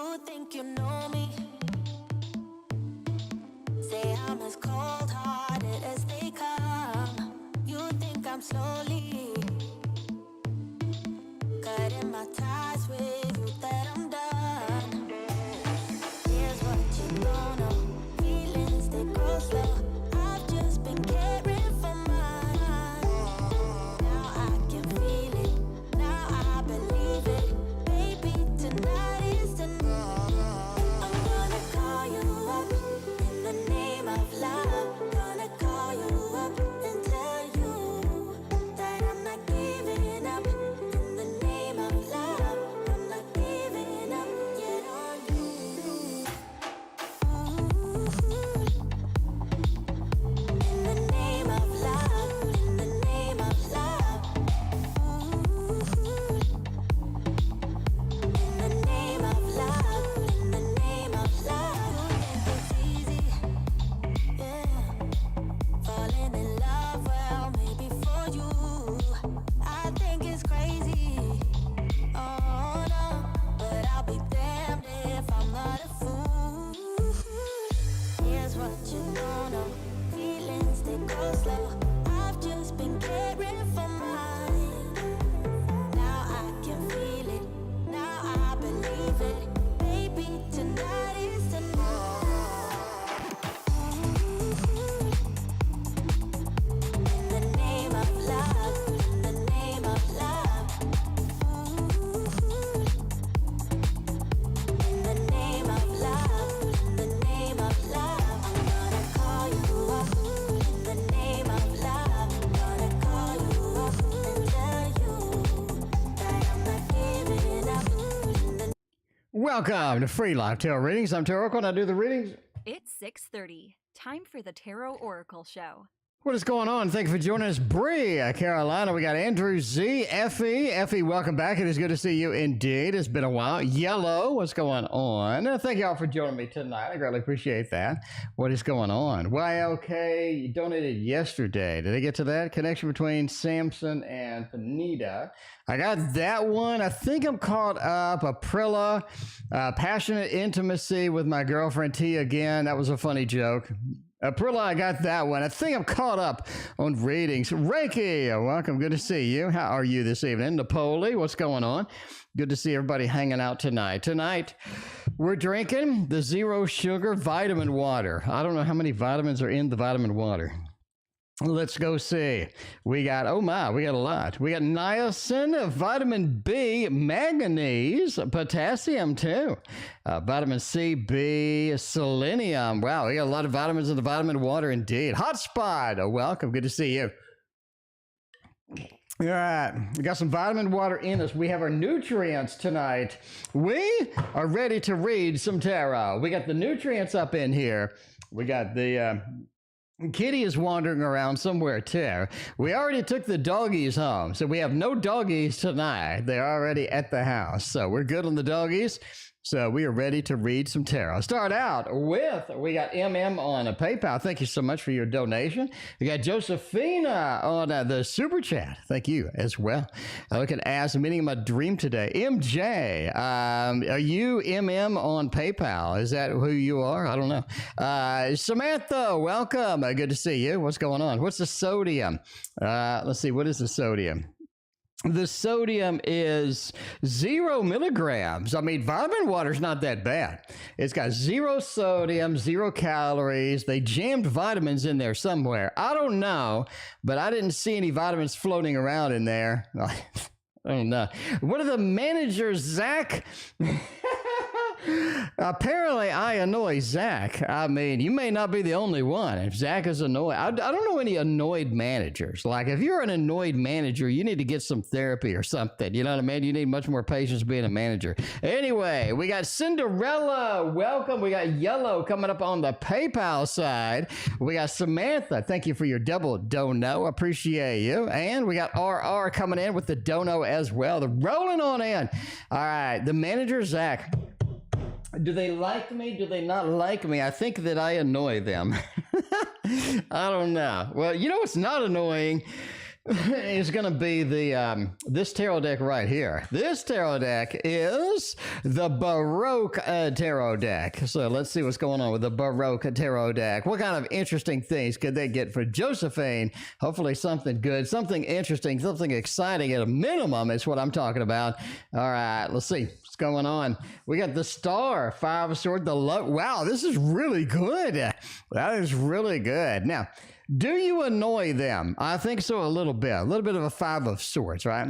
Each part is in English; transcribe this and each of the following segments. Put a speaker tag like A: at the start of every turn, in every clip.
A: You think you know me? Say I'm as cold-hearted as they come. You think I'm slowly cutting my ties with you, that I'm done. Here's what you don't know. Feelings, they grow slow. I've just been caring for mine. Now I can feel it. Now I believe it. Baby, tonight is the night. I'm gonna call you up in the name of love. Gonna call you up and tell you that I'm not giving up. In the name of love, I'm not giving up yet on you. In the name of love, in the name of love. In the name of love, in the name of love. You think it's easy, yeah. Falling in love, well, maybe for you. I think it's crazy, oh no. But I'll be damned if I'm not a fool. Here's what you don't know. Feelings, they go slow. I've just been caring for mine. Now I can feel it. Now I believe it. Baby, tonight is the night. In the name of love, in the name of love. In the name of love, in the name of love. I'm gonna call you up in the name of love. Gonna call you up and tell you that I'm not giving up. In the
B: Welcome to Free Live Tarot Readings. I'm TarotOracle and I do the readings.
C: It's 6:30. Time for the Tarot Oracle Show.
B: What is going on? Thank you for joining us, Bree, Carolina. We got Andrew Z, Effie. Effie, welcome back. It is good to see you indeed. It's been a while. Yellow, what's going on? Thank y'all for joining me tonight. I greatly appreciate that. What is going on? YLK, you donated yesterday. Did I get to that? Connection between Samson and Fanita. I got that one. I think I'm caught up. Aprilla, passionate intimacy with my girlfriend T again. That was a funny joke. Aprilla, I got that one. I think I'm caught up on readings. Reiki, welcome. Good to see you. How are you this evening? Napoli, what's going on? Good to see everybody hanging out tonight. Tonight, we're drinking the zero sugar vitamin water. I don't know how many vitamins are in the vitamin water. Let's go see. We got, oh my, we got a lot. We got niacin, vitamin B, manganese, potassium too, vitamin C, B, selenium. Wow, we got a lot of vitamins in the vitamin water indeed. HotSpot, welcome. Good to see you. All right, we got some vitamin water in us. We have our nutrients tonight. We are ready to read some tarot. We got the nutrients up in here. We got the... Kitty is wandering around somewhere too. We already took the doggies home, so we have no doggies tonight. They're already at the house, so we're good on the doggies. So we are ready to read some tarot. Start out with, we got MM on a PayPal. Thank you so much for your donation. We got Josephina on the Super Chat. Thank you as well. I look at ask, meaning my dream today. MJ, are you MM on PayPal? Is that who you are? I don't know. Samantha, welcome. Good to see you. What's going on? What's the sodium? Let's see. What is the sodium? The sodium is 0 milligrams. I mean, vitamin water is not that bad. It's got 0 sodium, 0 calories. They jammed vitamins in there somewhere. I don't know, but I didn't see any vitamins floating around in there. I don't know. What are the managers, Zach? Apparently, I annoy Zach. I mean, you may not be the only one. If Zach is annoyed, I don't know any annoyed managers. Like, if you're an annoyed manager, you need to get some therapy or something. You know what I mean? You need much more patience being a manager. Anyway, we got Cinderella. Welcome. We got Yellow coming up on the PayPal side. We got Samantha. Thank you for your double dono. Appreciate you. And we got RR coming in with the dono as well. They're rolling on in. All right. The manager, Zach. Do they like me? Do they not like me? I think that I annoy them. I don't know. Well, you know what's not annoying? is going to be the this tarot deck right here. This tarot deck is the Baroque tarot deck. So let's see what's going on with the Baroque tarot deck. What kind of interesting things could they get for Josephine? Hopefully something good, something interesting, something exciting at a minimum is what I'm talking about. All right, let's see what's going on. We got the Star, Five of Swords, the love. Wow, this is really good. That is really good. Now, do you annoy them? I think so, a little bit of a Five of Swords, right?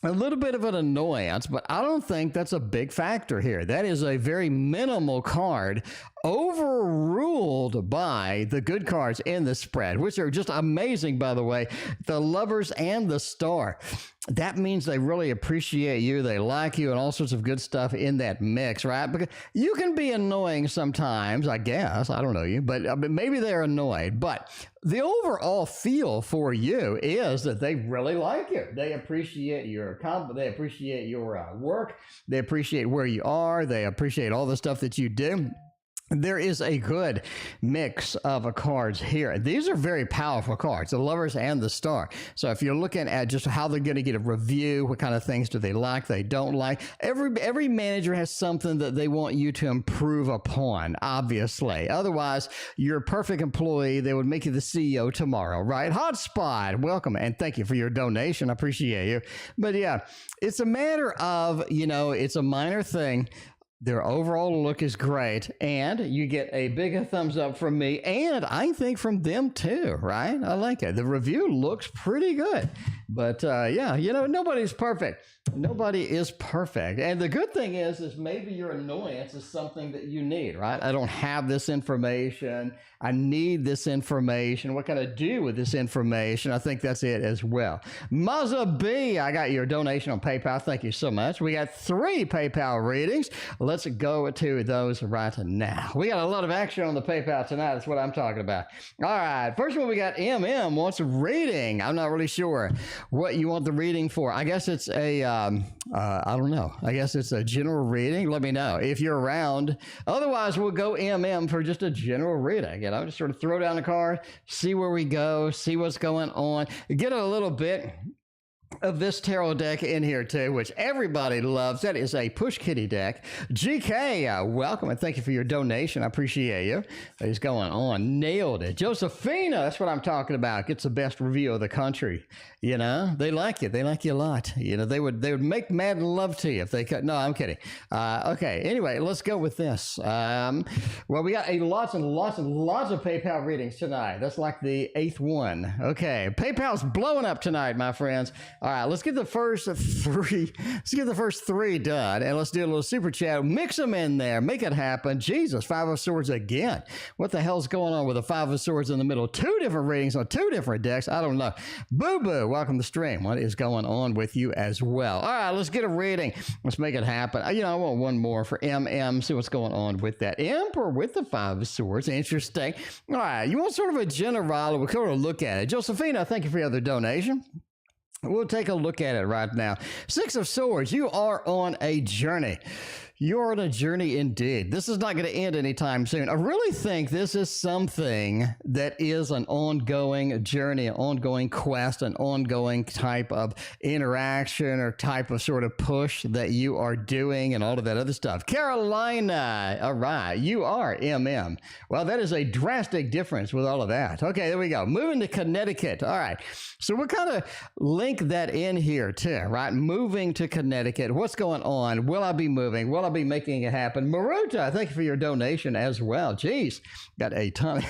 B: A little bit of an annoyance, but I don't think that's a big factor here. That is a very minimal card, overruled by the good cards in the spread, which are just amazing, by the way. The Lovers and the Star. That means they really appreciate you, they like you, and all sorts of good stuff in that mix, right? Because you can be annoying sometimes, I guess. I don't know you, but maybe they're annoyed. But the overall feel for you is that they really like you. They appreciate your work. They appreciate where you are. They appreciate all the stuff that you do. There is a good mix of cards here. These are very powerful cards, the Lovers and the Star. So if you're looking at just how they're going to get a review, what kind of things do they like, they don't like, every manager has something that they want you to improve upon, obviously. Otherwise, you're a perfect employee. They would make you the CEO tomorrow, right? HotSpot, welcome, and thank you for your donation. I appreciate you. But yeah, it's a matter of, it's a minor thing. Their overall look is great, and you get a big thumbs up from me, and I think from them too, right? I like it. The review looks pretty good, but yeah, nobody's perfect. Nobody is perfect, and the good thing is maybe your annoyance is something that you need, right? I don't have this information. I need this information. What can I do with this information? I think that's it as well. Mazza B, I got your donation on PayPal. Thank you so much. We got 3 PayPal readings. Let's go to those right now. We got a lot of action on the PayPal tonight. That's what I'm talking about. All right. First one, we got MM wants a reading. I'm not really sure what you want the reading for. I guess it's I don't know. I guess it's a general reading. Let me know if you're around. Otherwise, we'll go MM for just a general reading. Just sort of throw down the card, see where we go, see what's going on, get a little bit of this tarot deck in here too, which everybody loves. That is a Push Kitty deck. GK, welcome and thank you for your donation. I appreciate you. He's going on. Nailed it. Josephina, that's what I'm talking about. Gets the best review of the country. They like you. They like you a lot. They would make mad love to you if they could. No, I'm kidding. Okay. Anyway, let's go with this. Well, we got lots and lots and lots of PayPal readings tonight. That's like the 8th one. Okay. PayPal's blowing up tonight, my friends. All right, let's get the first 3. Let's get the first 3 done, and let's do a little super chat. Mix them in there, make it happen. Jesus, 5 of Swords again. What the hell's going on with the 5 of Swords in the middle? 2 different readings on 2 different decks. I don't know. Boo boo, welcome to the stream. What is going on with you as well? All right, let's get a reading. Let's make it happen. I want one more for MM. See what's going on with that Emperor with the 5 of Swords. Interesting. All right, you want sort of a general? We'll sort of look at it. Josephina, thank you for your other donation. We'll take a look at it right now. 6 of Swords, you are on a journey. You're on a journey indeed. This is not going to end anytime soon. I really think this is something that is an ongoing journey, an ongoing quest, an ongoing type of interaction or type of sort of push that you are doing and all of that other stuff. Carolina, all right, you are MM. Well, that is a drastic difference with all of that. Okay, there we go. Moving to Connecticut. All right, so we'll kind of link that in here too, right? Moving to Connecticut. What's going on? Will I be moving? Will I be making it happen? Maruta, thank you for your donation as well. Jeez, got a ton.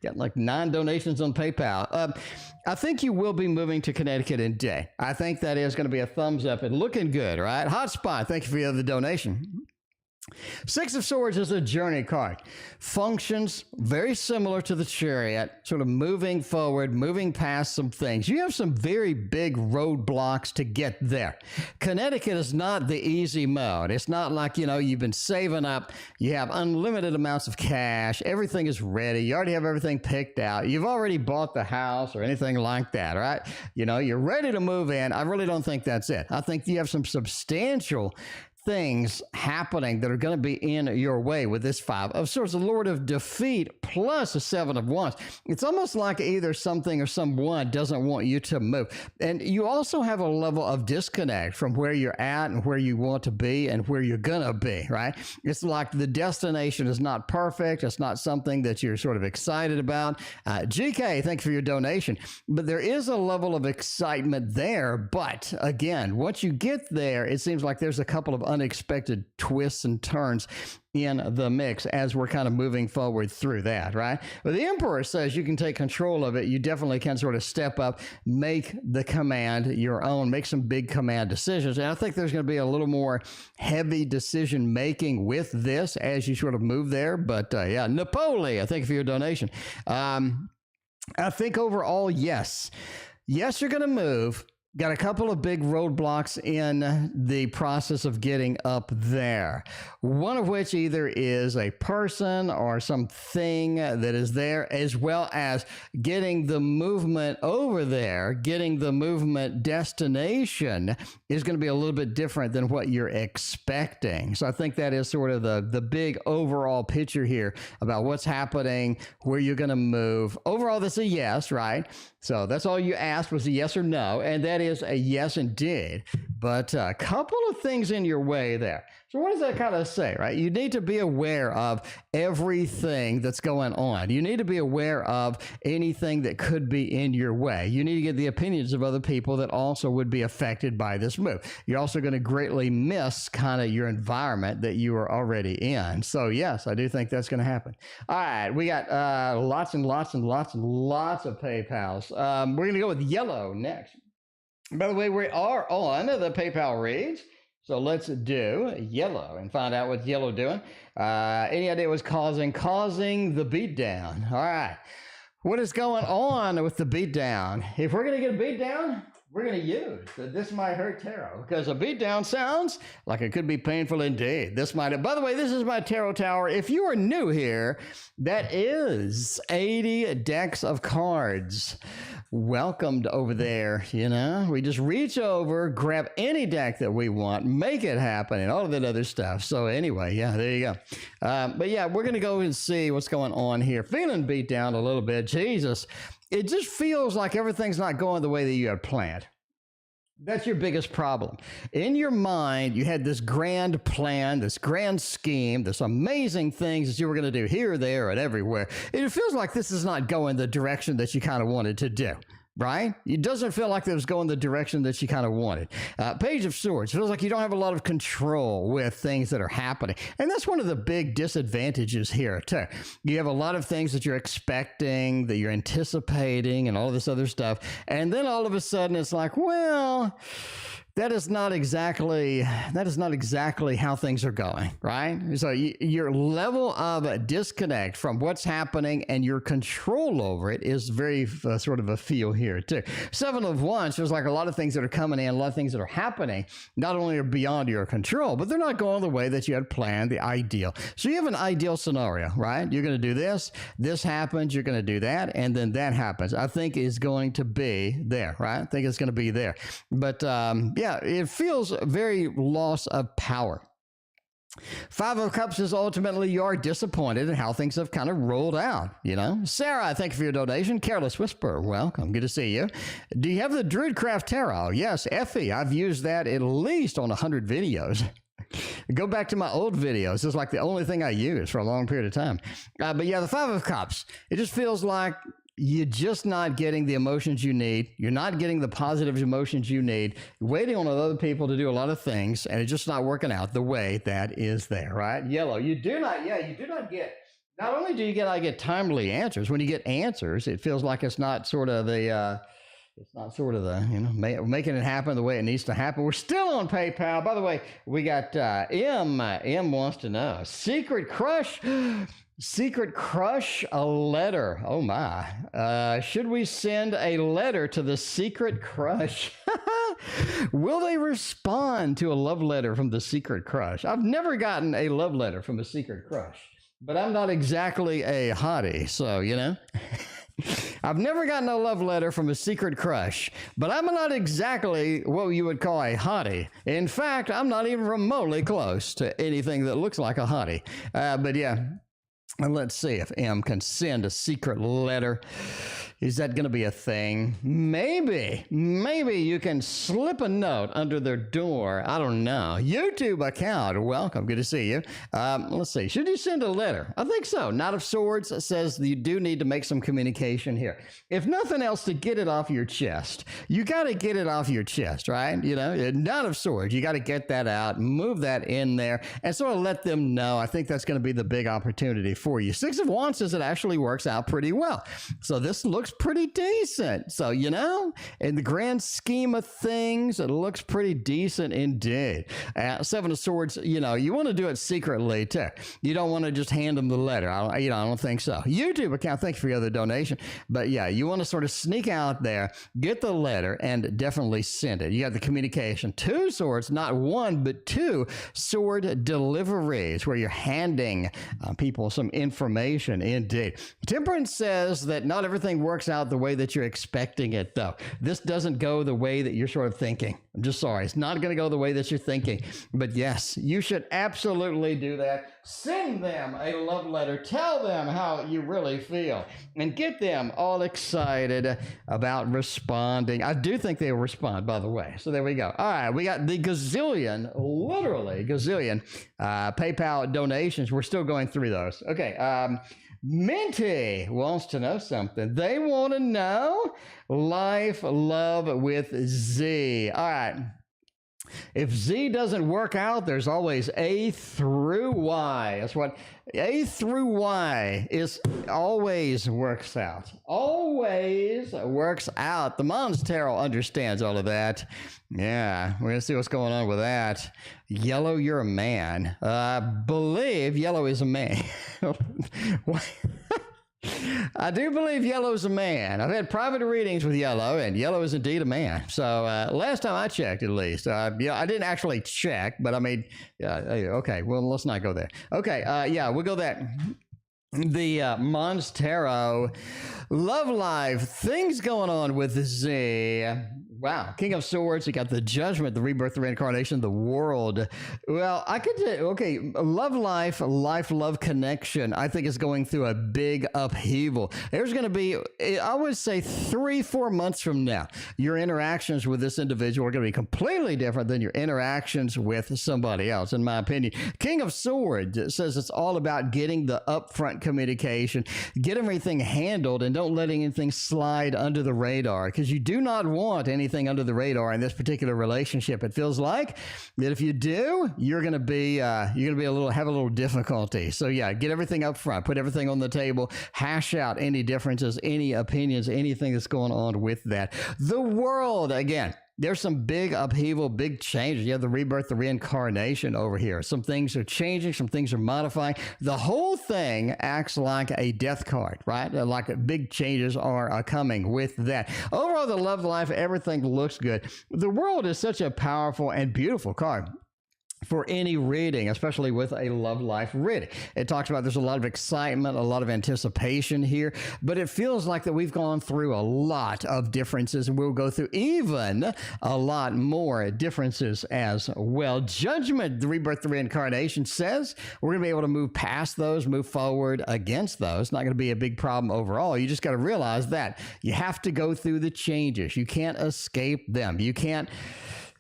B: Got like 9 donations on PayPal. I think you will be moving to Connecticut in day. I think that is going to be a thumbs up and looking good, right? HotSpot, thank you for your other donation. 6 of Swords is a journey card. Functions very similar to the Chariot, sort of moving forward, moving past some things. You have some very big roadblocks to get there. Connecticut is not the easy mode. It's not like, you've been saving up. You have unlimited amounts of cash. Everything is ready. You already have everything picked out. You've already bought the house or anything like that, right? You're ready to move in. I really don't think that's it. I think you have some substantial things happening that are going to be in your way with this Five of Swords, the Lord of Defeat plus a Seven of Wands. It's almost like either something or someone doesn't want you to move. And you also have a level of disconnect from where you're at and where you want to be and where you're going to be, right? It's like the destination is not perfect. It's not something that you're sort of excited about. GK, thank you for your donation. But there is a level of excitement there. But again, once you get there, it seems like there's a couple of unexpected twists and turns in the mix as we're kind of moving forward through that, right? But the Emperor says you can take control of it. You definitely can sort of step up, make the command your own, make some big command decisions. And I think there's going to be a little more heavy decision making with this as you sort of move there. But yeah, Napoli, I thank you for your donation. I think overall, yes. Yes, you're going to move. Got a couple of big roadblocks in the process of getting up there. One of which either is a person or something that is there, as well as getting the movement over there, getting the movement destination is going to be a little bit different than what you're expecting. So I think that is sort of the big overall picture here about what's happening, where you're going to move. Overall, that's a yes, right? So that's all you asked was a yes or no, and that is a yes indeed. But a couple of things in your way there. So what does that kind of say, right? You need to be aware of everything that's going on. You need to be aware of anything that could be in your way. You need to get the opinions of other people that also would be affected by this move. You're also going to greatly miss kind of your environment that you are already in. So yes, I do think that's going to happen. All right, we got lots and lots and lots and lots of PayPals. We're going to go with yellow next. By the way, we are on the PayPal reads. So let's do yellow and find out what's yellow doing. Any idea what's causing the beatdown? All right. What is going on with the beatdown? If we're going to get a beatdown, we're going to use the This Might Hurt Tarot, because a beatdown sounds like it could be painful indeed. This might, by the way, this is my tarot tower. If you are new here, that is 80 decks of cards. Welcomed over there, you know. We just reach over, grab any deck that we want, make it happen, and all of that other stuff. So anyway, yeah, there you go. But yeah, we're going to go and see what's going on here. Feeling beat down a little bit. Jesus, it just feels like everything's not going the way that you had planned. That's your biggest problem. In your mind, you had this grand plan, this grand scheme, this amazing things that you were going to do here, there, and everywhere. And it feels like this is not going the direction that you kind of wanted to do. Right? It doesn't feel like it was going the direction that you kind of wanted. Page of Swords feels like you don't have a lot of control with things that are happening. And that's one of the big disadvantages here, too. You have a lot of things that you're expecting, that you're anticipating, and all this other stuff. And then all of a sudden it's like, well, that is not exactly how things are going, right? So your level of disconnect from what's happening and your control over it is very sort of a feel here too. Seven of Wands feels like a lot of things that are coming in, a lot of things that are happening, not only are beyond your control, but they're not going the way that you had planned, the ideal. So you have an ideal scenario, right? You're going to do this, this happens, you're going to do that, and then that happens. I think is going to be there, right? I think it's going to be there. But yeah, it feels very loss of power. Five of Cups is ultimately you are disappointed in how things have kind of rolled out, you know. Sarah, thank you for your donation. Careless Whisper, welcome. Good to see you. Do you have the Druidcraft Tarot? Yes, Effie, I've used that at least on 100 videos. Go back to my old videos. It's like the only thing I use for a long period of time. But yeah, the Five of Cups, it just feels like you're just not getting the emotions you need. You're not getting the positive emotions you need. You're waiting on other people to do a lot of things, and it's just not working out the way that is there, right? Yellow, you do not get, not only do you get timely answers, when you get answers, it feels like it's not sort of the, you know, making it happen the way it needs to happen. We're still on PayPal. By the way, we got M. M wants to know, secret crush. Secret crush, a letter. Oh my. Should we send a letter to the secret crush? Will they respond to a love letter from the secret crush? I've never gotten a love letter from a secret crush, but I'm not exactly a hottie, so, you know. I've never gotten a love letter from a secret crush, but I'm not exactly what you would call a hottie. In fact, I'm not even remotely close to anything that looks like a hottie. But yeah, let's see if M can send a secret letter. Is that going to be a thing? Maybe you can slip a note under their door. I don't know. YouTube account. Welcome. Good to see you. Let's see. Should you send a letter? I think so. Knight of Swords says you do need to make some communication here. If nothing else, to get it off your chest. You got to get it off your chest, right? You know, Knight of Swords. You got to get that out, move that in there, and sort of let them know. I think that's going to be the big opportunity for you. Six of Wands says it actually works out pretty well. So this looks pretty decent. So, you know, in the grand scheme of things, it looks pretty decent indeed. Seven of Swords, you know, you want to do it secretly too. You don't want to just hand them the letter. I don't think so. YouTube account, thank you for your other donation. But yeah, you want to sort of sneak out there, get the letter, and definitely send it. You got the communication. Two swords, not one, but two sword deliveries where you're handing people some information indeed. Temperance says that not everything works out the way that you're expecting it, though. This doesn't go the way that you're sort of thinking. I'm just sorry. It's not going to go the way that you're thinking. But yes, you should absolutely do that. Send them a love letter. Tell them how you really feel and get them all excited about responding. I do think they'll respond, by the way. So there we go. All right. We got the gazillion, literally gazillion PayPal donations. We're still going through those. Okay. Minty wants to know something. They want to know life, love with Z. All right. If Z doesn't work out, there's always A through Y. That's what A through Y is. Always works out. Always works out. The Mons Tarot understands all of that. Yeah, we're going to see what's going on with that. Yellow, you're a man. I believe yellow is a man. I do believe yellow is a man. I've had private readings with yellow, and yellow is indeed a man. So last time I checked, at least. Yeah, I didn't actually check, but I mean, okay, well, let's not go there. Okay, yeah, we'll go there. The Mons Tarot love life, things going on with Z. Wow. King of Swords, you got the Judgment, the Rebirth, the Reincarnation, the World. Well, I could say, okay, love life, love connection, I think is going through a big upheaval. There's going to be, I would say 3-4 months from now, your interactions with this individual are going to be completely different than your interactions with somebody else, in my opinion. King of Swords says it's all about getting the upfront communication, get everything handled, and don't let anything slide under the radar, because you do not want anything under the radar in this particular relationship. It feels like that if you do, you're going to be have a little difficulty. So yeah, get everything up front, put everything on the table, hash out any differences, any opinions, anything that's going on with that. The World, again, there's some big upheaval, big changes. You have the rebirth, the reincarnation over here. Some things are changing, some things are modifying. The whole thing acts like a death card, right? Like big changes are coming with that. Overall, the love life, everything looks good. The World is such a powerful and beautiful card for any reading, especially with a love life reading. It talks about there's a lot of excitement, a lot of anticipation here, but it feels like that we've gone through a lot of differences, and we'll go through even a lot more differences as well. Judgment, the rebirth, the reincarnation says we're going to be able to move past those, move forward against those. It's not going to be a big problem overall. You just got to realize that you have to go through the changes. You can't escape them. You can't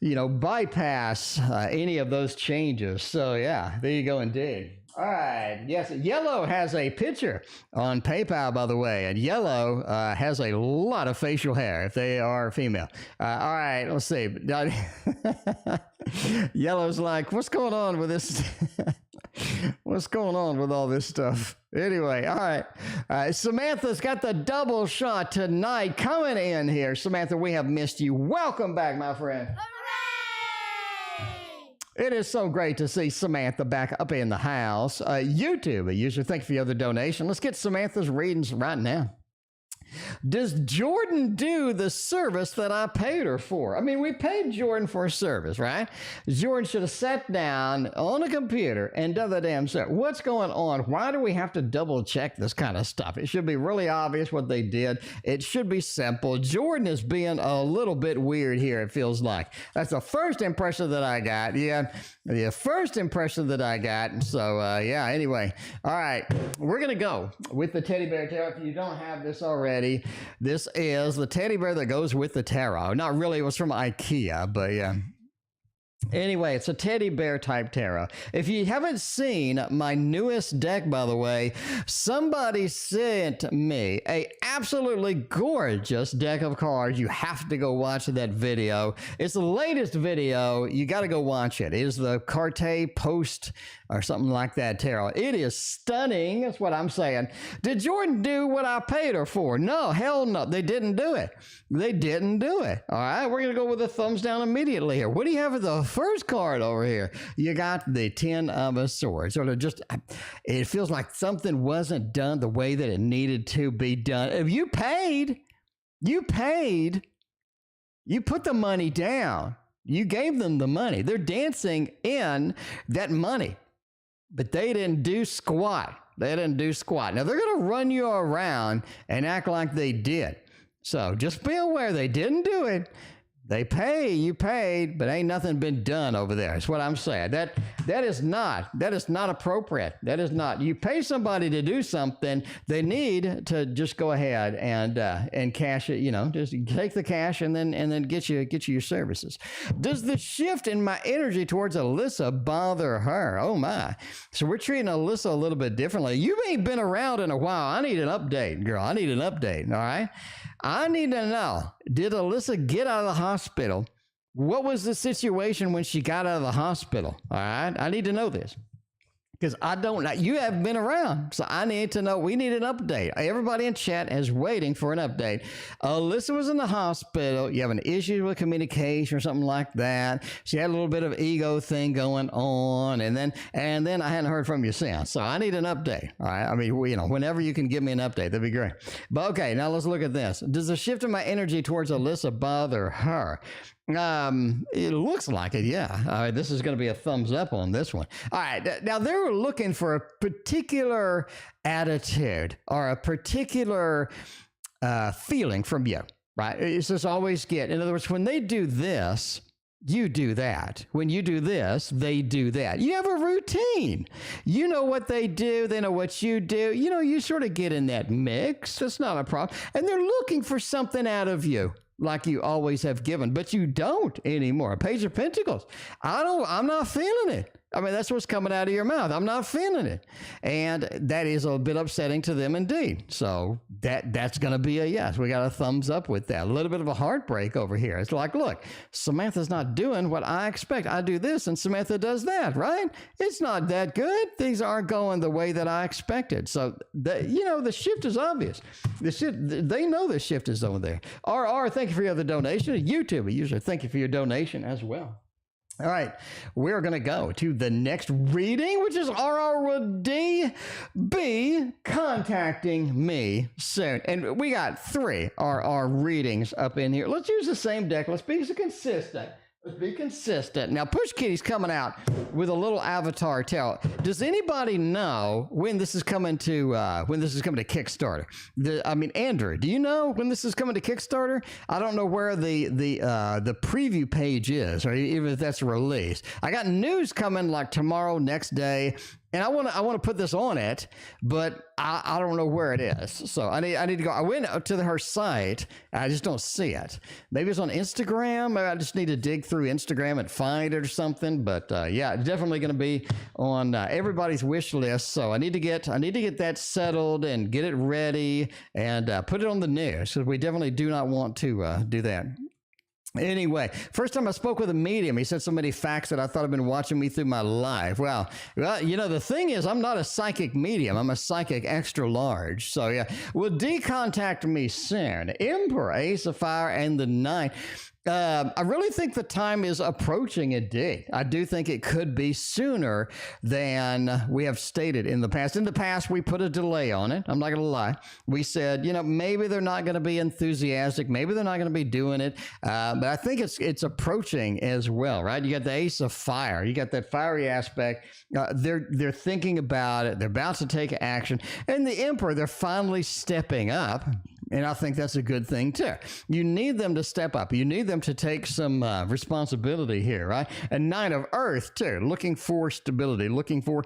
B: bypass any of those changes. So yeah, there you go indeed. All right. Yes, yellow has a picture on PayPal, by the way, and yellow has a lot of facial hair if they are female. All right, let's see. Yellow's like, what's going on with this? What's going on with all this stuff? Anyway, all right. Samantha's got the double shot tonight coming in here. Samantha, we have missed you. Welcome back, my friend. It is so great to see Samantha back up in the house. YouTube, a user, thank you for the other donation. Let's get Samantha's readings right now. Does Jordan do the service that I paid her for? I mean, we paid Jordan for a service, right? Jordan should have sat down on a computer and done the damn service. What's going on? Why do we have to double check this kind of stuff? It should be really obvious what they did. It should be simple. Jordan is being a little bit weird here, it feels like. That's the first impression that I got. Yeah, the first impression that I got. So, yeah, anyway. All right, we're going to go with the teddy bear tarot. If you don't have this already, this is the teddy bear that goes with the tarot. Not really, it was from IKEA, but yeah. Anyway, it's a teddy bear type tarot. If you haven't seen my newest deck, by the way, somebody sent me a absolutely gorgeous deck of cards. You have to go watch that video. It's the latest video. You got to go watch it. It is the Carte Post or something like that tarot. It is stunning. That's what I'm saying. Did Jordan do what I paid her for? No, hell no. They didn't do it. They didn't do it. All right, we're going to go with a thumbs down immediately here. What do you have for the first card over here? You got the 10 of Swords. Sort of just, it feels like something wasn't done the way that it needed to be done. If you paid, you put the money down. You gave them the money. They're dancing in that money. But they didn't do squat. They didn't do squat. Now, they're going to run you around and act like they did. So just be aware they didn't do it. They pay, you paid, but ain't nothing been done over there. That's what I'm saying. That is not appropriate. That is not. You pay somebody to do something, they need to just go ahead and cash it, you know, just take the cash and then get you your services. Does the shift in my energy towards Alyssa bother her? Oh my. So we're treating Alyssa a little bit differently. You ain't been around in a while. I need an update, girl. I need an update, all right? I need to know, did Alyssa get out of the hospital? What was the situation when she got out of the hospital? All right, I need to know this. Because I don't know. You haven't been around, so I need to know. We need an update. Everybody in chat is waiting for an update. Alyssa was in the hospital. You have an issue with communication or something like that. She had a little bit of ego thing going on, and then I hadn't heard from you since. So I need an update. All right. I mean, you know, whenever you can give me an update, that'd be great. But okay, now let's look at this. Does the shift in my energy towards Alyssa bother her? It looks like it, yeah. All right, this is going to be a thumbs up on this one. All right, now they were looking for a particular attitude or a particular feeling from you, right? It's just always get. In other words, when they do this, you do that. When you do this, they do that. You have a routine. You know what they do. They know what you do. You know, you sort of get in that mix. That's not a problem. And they're looking for something out of you, like you always have given, but you don't anymore. Page of Pentacles. I'm not feeling it. I mean, that's what's coming out of your mouth. I'm not feeling it. And that is a bit upsetting to them indeed. So that's going to be a yes. We got a thumbs up with that. A little bit of a heartbreak over here. It's like, look, Samantha's not doing what I expect. I do this and Samantha does that, right? It's not that good. Things aren't going the way that I expected. So, the shift is obvious. They know the shift is over there. RR, thank you for your other donation. YouTube user, thank you for your donation as well. All right, we're going to go to the next reading, which is RR will be contacting me soon. And we got 3 RR readings up in here. Let's use the same deck. Let's be consistent. Let's be consistent. Now, Push Kitty's coming out with a little avatar tarot. Does anybody know when this is coming to Kickstarter? Andrew, do you know when this is coming to Kickstarter? I don't know where the preview page is, or even if that's released. I got news coming like tomorrow, next day. And I want to put this on it, but I don't know where it is. So I need to go. I went to her site. I just don't see it. Maybe it's on Instagram. Maybe I just need to dig through Instagram and find it or something. But yeah, it's definitely going to be on everybody's wish list. So I need to get that settled and get it ready and put it on the news. So we definitely do not want to do that. Anyway, first time I spoke with a medium, he said so many facts that I thought had been watching me through my life. Well, the thing is, I'm not a psychic medium. I'm a psychic extra large. So, yeah, will contact me soon. Emperor, Ace of Fire, and the 9. I really think the time is approaching indeed. I do think it could be sooner than we have stated in the past. In the past, we put a delay on it. I'm not going to lie. We said, maybe they're not going to be enthusiastic. Maybe they're not going to be doing it. But I think it's approaching as well, right? You got the Ace of Fire. You got that fiery aspect. They're thinking about it. They're about to take action. And the Emperor, they're finally stepping up. And I think that's a good thing, too. You need them to step up. You need them to take some responsibility here, right? And Nine of Earth, too, looking for stability, looking for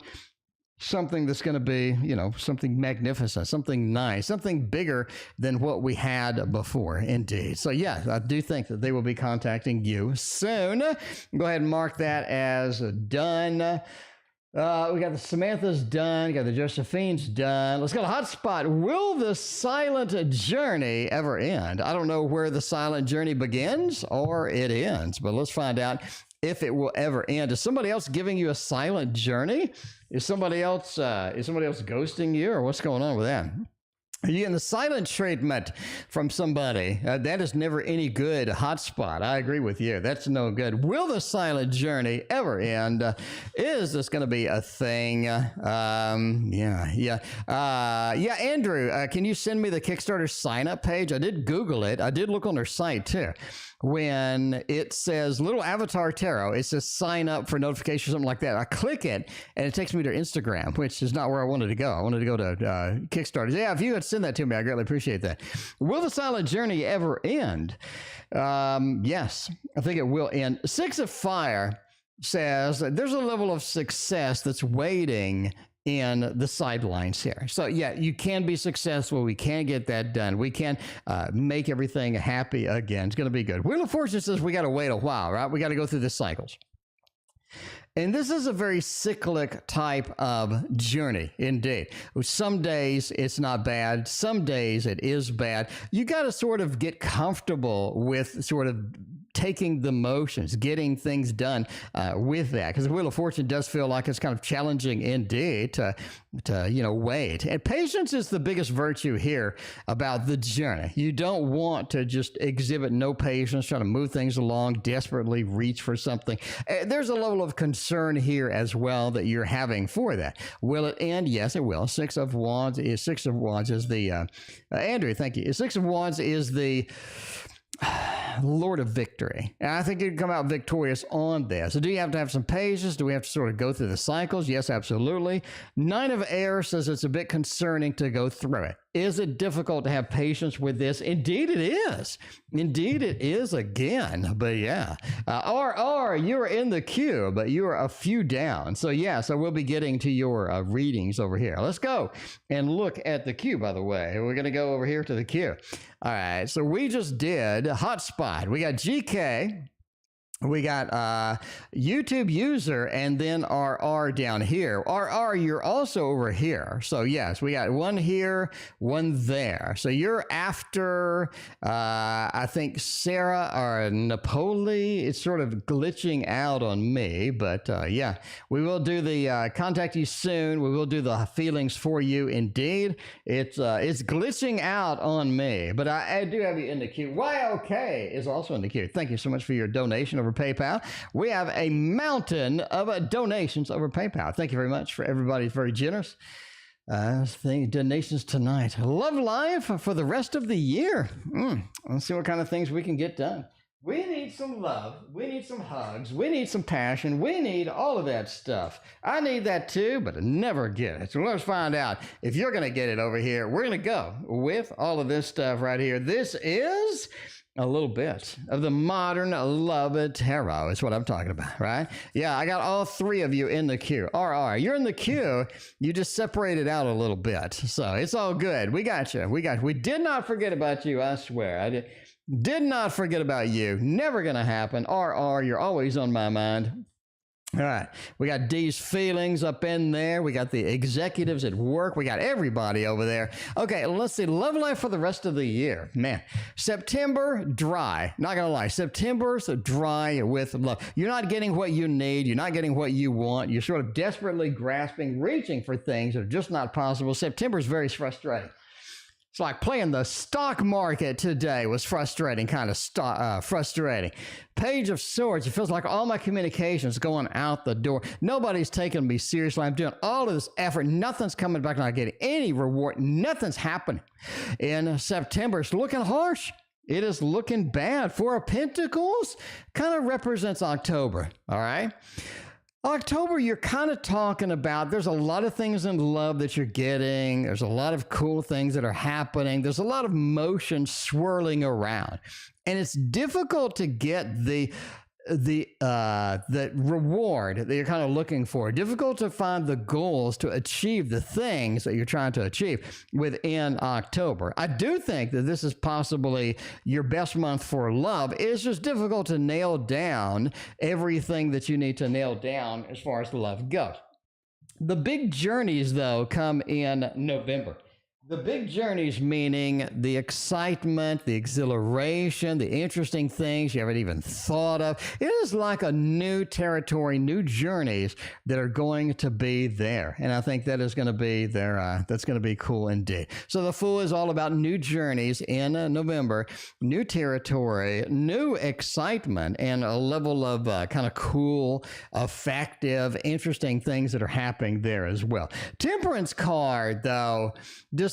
B: something that's going to be, something magnificent, something nice, something bigger than what we had before, indeed. So, yeah, I do think that they will be contacting you soon. Go ahead and mark that as done. We got the Samantha's done. We got the Josephine's done. Let's go to HotSpot. Will the silent journey ever end? I don't know where the silent journey begins or it ends, but let's find out if it will ever end. Is somebody else giving you a silent journey? Is somebody else ghosting you, or what's going on with that? Are you getting the silent treatment from somebody? That is never any good. HotSpot. I agree with you. That's no good. Will the silent journey ever end? Is this going to be a thing? Yeah. Andrew, can you send me the Kickstarter sign-up page? I did Google it. I did look on their site too. When it says little avatar tarot, it says sign up for notifications or something like that. I click it and it takes me to Instagram, which is not where I wanted to go. I wanted to go to Kickstarter. Yeah, if you would send that to me, I greatly appreciate that. Will the silent journey ever end? Yes, I think it will end. Six of Fire says that there's a level of success that's waiting in the sidelines here. So yeah, you can be successful. We can get that done. We can make everything happy again. It's going to be good. Wheel of Fortune says we got to wait a while, right? We got to go through the cycles. And this is a very cyclic type of journey, indeed. Some days it's not bad. Some days it is bad. You got to sort of get comfortable with sort of taking the motions, getting things done with that. Because the Wheel of Fortune does feel like it's kind of challenging indeed to wait. And patience is the biggest virtue here about the journey. You don't want to just exhibit no patience, try to move things along, desperately reach for something. There's a level of concern here as well that you're having for that. Will it end? Yes, it will. Six of Wands is the, Andrew, thank you. Six of Wands is the Lord of Victory. And I think you can come out victorious on this. So do you have to have some patience? Do we have to sort of go through the cycles? Yes, absolutely. Nine of Air says it's a bit concerning to go through it. Is it difficult to have patience with this? Indeed it is. Indeed it is again. But yeah. RR, you're in the queue, but you're a few down. So yeah, so we'll be getting to your readings over here. Let's go and look at the queue, by the way. We're going to go over here to the queue. All right, so we just did HotSpot. We got GK. We got YouTube user and then RR down here. RR, you're also over here. So yes, we got one here, one there. So you're after, I think, Sarah or Napoli. It's sort of glitching out on me, but yeah, we will do the contact you soon. We will do the feelings for you indeed. It's glitching out on me, but I do have you in the queue. YLK is also in the queue. Thank you so much for your donation over PayPal. We have a mountain of donations over PayPal. Thank you very much for everybody. Very generous. Donations tonight. Love life for the rest of the year. Let's see what kind of things we can get done. We need some love. We need some hugs. We need some passion. We need all of that stuff. I need that too, but I never get it. So let's find out if you're going to get it over here. We're going to go with all of this stuff right here. This is a little bit of the modern love tarot is what I'm talking about, right? Yeah, I got all three of you in the queue. RR, you're in the queue. You just separated out a little bit. So it's all good. We got you. We did not forget about you, I swear. I did not forget about you. Never going to happen. RR, you're always on my mind. All right, we got D's feelings up in there. We got the executives at work. We got everybody over there. Okay, let's see. Love life for the rest of the year. Man, September, dry. Not going to lie. September's dry with love. You're not getting what you need. You're not getting what you want. You're sort of desperately grasping, reaching for things that are just not possible. September's very frustrating. It's like playing the stock market today was frustrating, kind of frustrating. Page of Swords, it feels like all my communications going out the door. Nobody's taking me seriously. I'm doing all of this effort. Nothing's coming back. I'm not getting any reward. Nothing's happening. In September, it's looking harsh. It is looking bad. Four of Pentacles kind of represents October, all right? October, you're kind of talking about there's a lot of things in love that you're getting. There's a lot of cool things that are happening. There's a lot of motion swirling around. And it's difficult to get the reward that you're kind of looking for. Difficult to find the goals to achieve the things that you're trying to achieve within October. I do think that this is possibly your best month for love. It's just difficult to nail down everything that you need to nail down as far as love goes. The big journeys, though, come in November. The big journeys, meaning the excitement, the exhilaration, the interesting things you haven't even thought of. It is like a new territory, new journeys that are going to be there. And I think that is going to be there. That's going to be cool indeed. So the Fool is all about new journeys in November, new territory, new excitement, and a level of kind of cool, effective, interesting things that are happening there as well. Temperance card, though,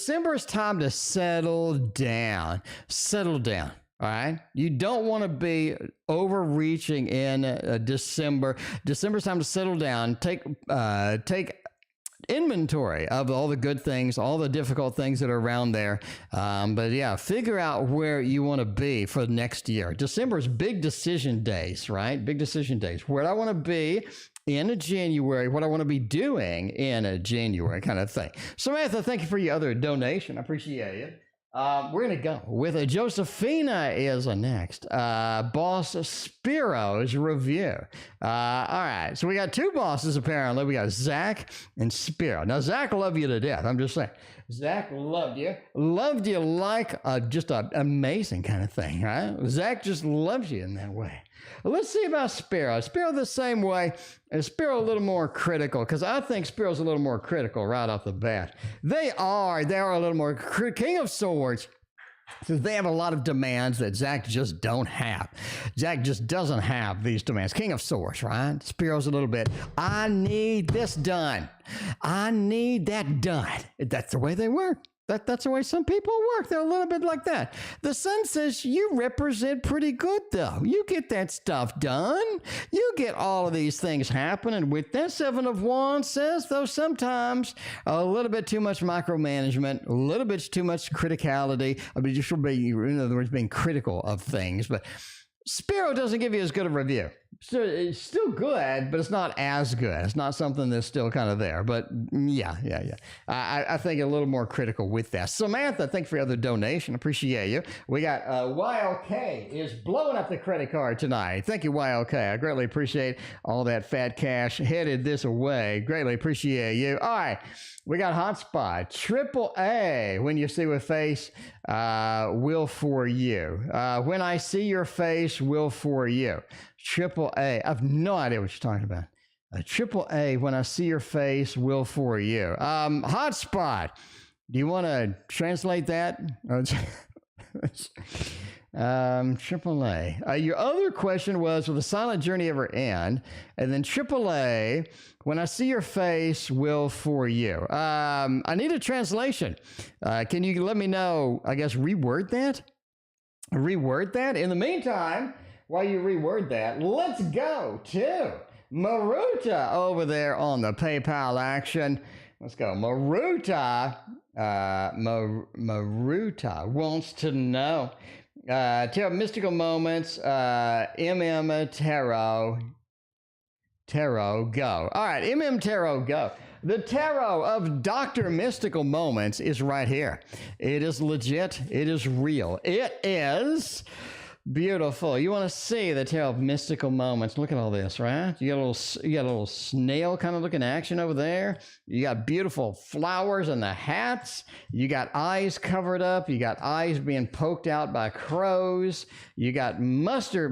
B: December's time to settle down. Settle down. All right. You don't want to be overreaching in December. December's time to settle down. Take inventory of all the good things, all the difficult things that are around there. But yeah, figure out where you want to be for next year. December's big decision days, right? Big decision days. Where do I want to be in January, what I want to be doing in January, kind of thing. Samantha, thank you for your other donation. I appreciate you. We're going to go with Josephina is next. Boss Spiro's review. All right. So we got two bosses, apparently. We got Zach and Spirro. Now, Zach loved you to death. I'm just saying. Zach loved you. Loved you like just an amazing kind of thing, right? Zach just loves you in that way. Let's see about Spirro. Spirro the same way, and Spirro a little more critical, because I think Spirro's a little more critical right off the bat. They are a little more King of Swords. So they have a lot of demands that Zach just don't have. Zach just doesn't have these demands. King of Swords, right? Spirro's a little bit, I need this done. I need that done. That's the way they work. That's the way some people work. They're a little bit like that. The Sun says you represent pretty good, though. You get that stuff done. You get all of these things happening with that. Seven of Wands says, though, sometimes a little bit too much micromanagement, a little bit too much criticality. I mean, you should be, in other words, being critical of things. But Spirro doesn't give you as good a review. So it's still good, but it's not as good. It's not something that's still kind of there. But yeah. I think a little more critical with that. Samantha, thank you for your other donation. Appreciate you. We got YLK is blowing up the credit card tonight. Thank you, YLK. I greatly appreciate all that fat cash headed this way. Greatly appreciate you. All right. We got HotSpot. AAA, when you see a face, will for you. When I see your face, will for you. AAA, I have no idea what you're talking about. AAA, when I see your face, will for you. HotSpot, do you want to translate that? AAA. Your other question was, will the silent journey ever end? And then AAA, when I see your face, will for you. I need a translation. Can you let me know, I guess, reword that? In the meantime, while you reword that, let's go to Maruta over there on the PayPal action. Let's go. Maruta wants to know. Tarot Mystical Moments, Tarot, go. All right, Tarot, go. The Tarot of Dr. Mystical Moments is right here. It is legit. It is real. It is Beautiful. You want to see the tale of mystical moments. Look at all this, right? You got a little snail kind of looking action over there. You got beautiful flowers in the hats. You got eyes covered up. You got eyes being poked out by crows. You got Mr.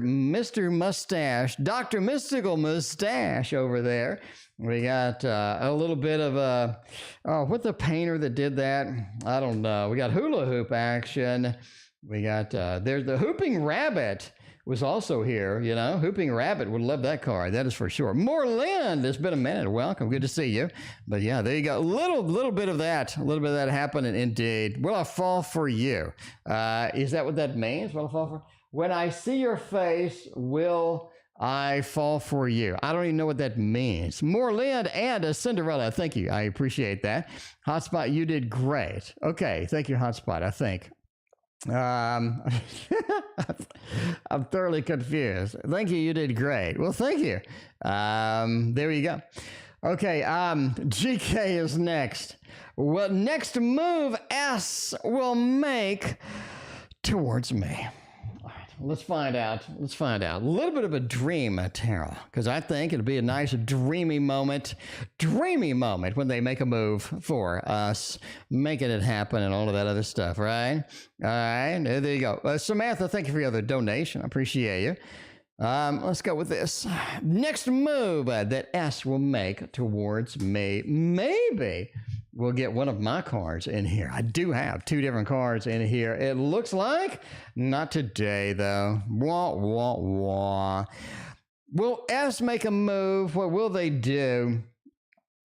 B: Mustache, Dr. Mystical Mustache over there. We got a little bit of what's the painter that did that? I don't know. We got hula hoop action. We got, there's the Hooping Rabbit was also here, you know. Hooping Rabbit would love that card, that is for sure. Moreland, it's been a minute. Welcome, good to see you. But yeah, there you go. Little bit of that happening indeed. Will I fall for you? Is that what that means? Will I fall for? When I see your face, will I fall for you? I don't even know what that means. Moreland and Cinderella, thank you. I appreciate that. HotSpot, you did great. Okay, thank you, HotSpot, I think. I'm thoroughly confused. Thank you. You did great. Well, thank you. There you go. Okay. GK is next. What next move S will make towards me? Let's find out. A little bit of a dream tarot, because I think it'll be a nice dreamy moment when they make a move for us, making it happen and all of that other stuff, right? All right, there you go. Samantha, thank you for your other donation. I appreciate you. Let's go with this. Next move that S will make towards me. Maybe we'll get one of my cards in here. I do have two different cards in here. It looks like not today, though. Wah, wah, wah. Will S make a move? What will they do?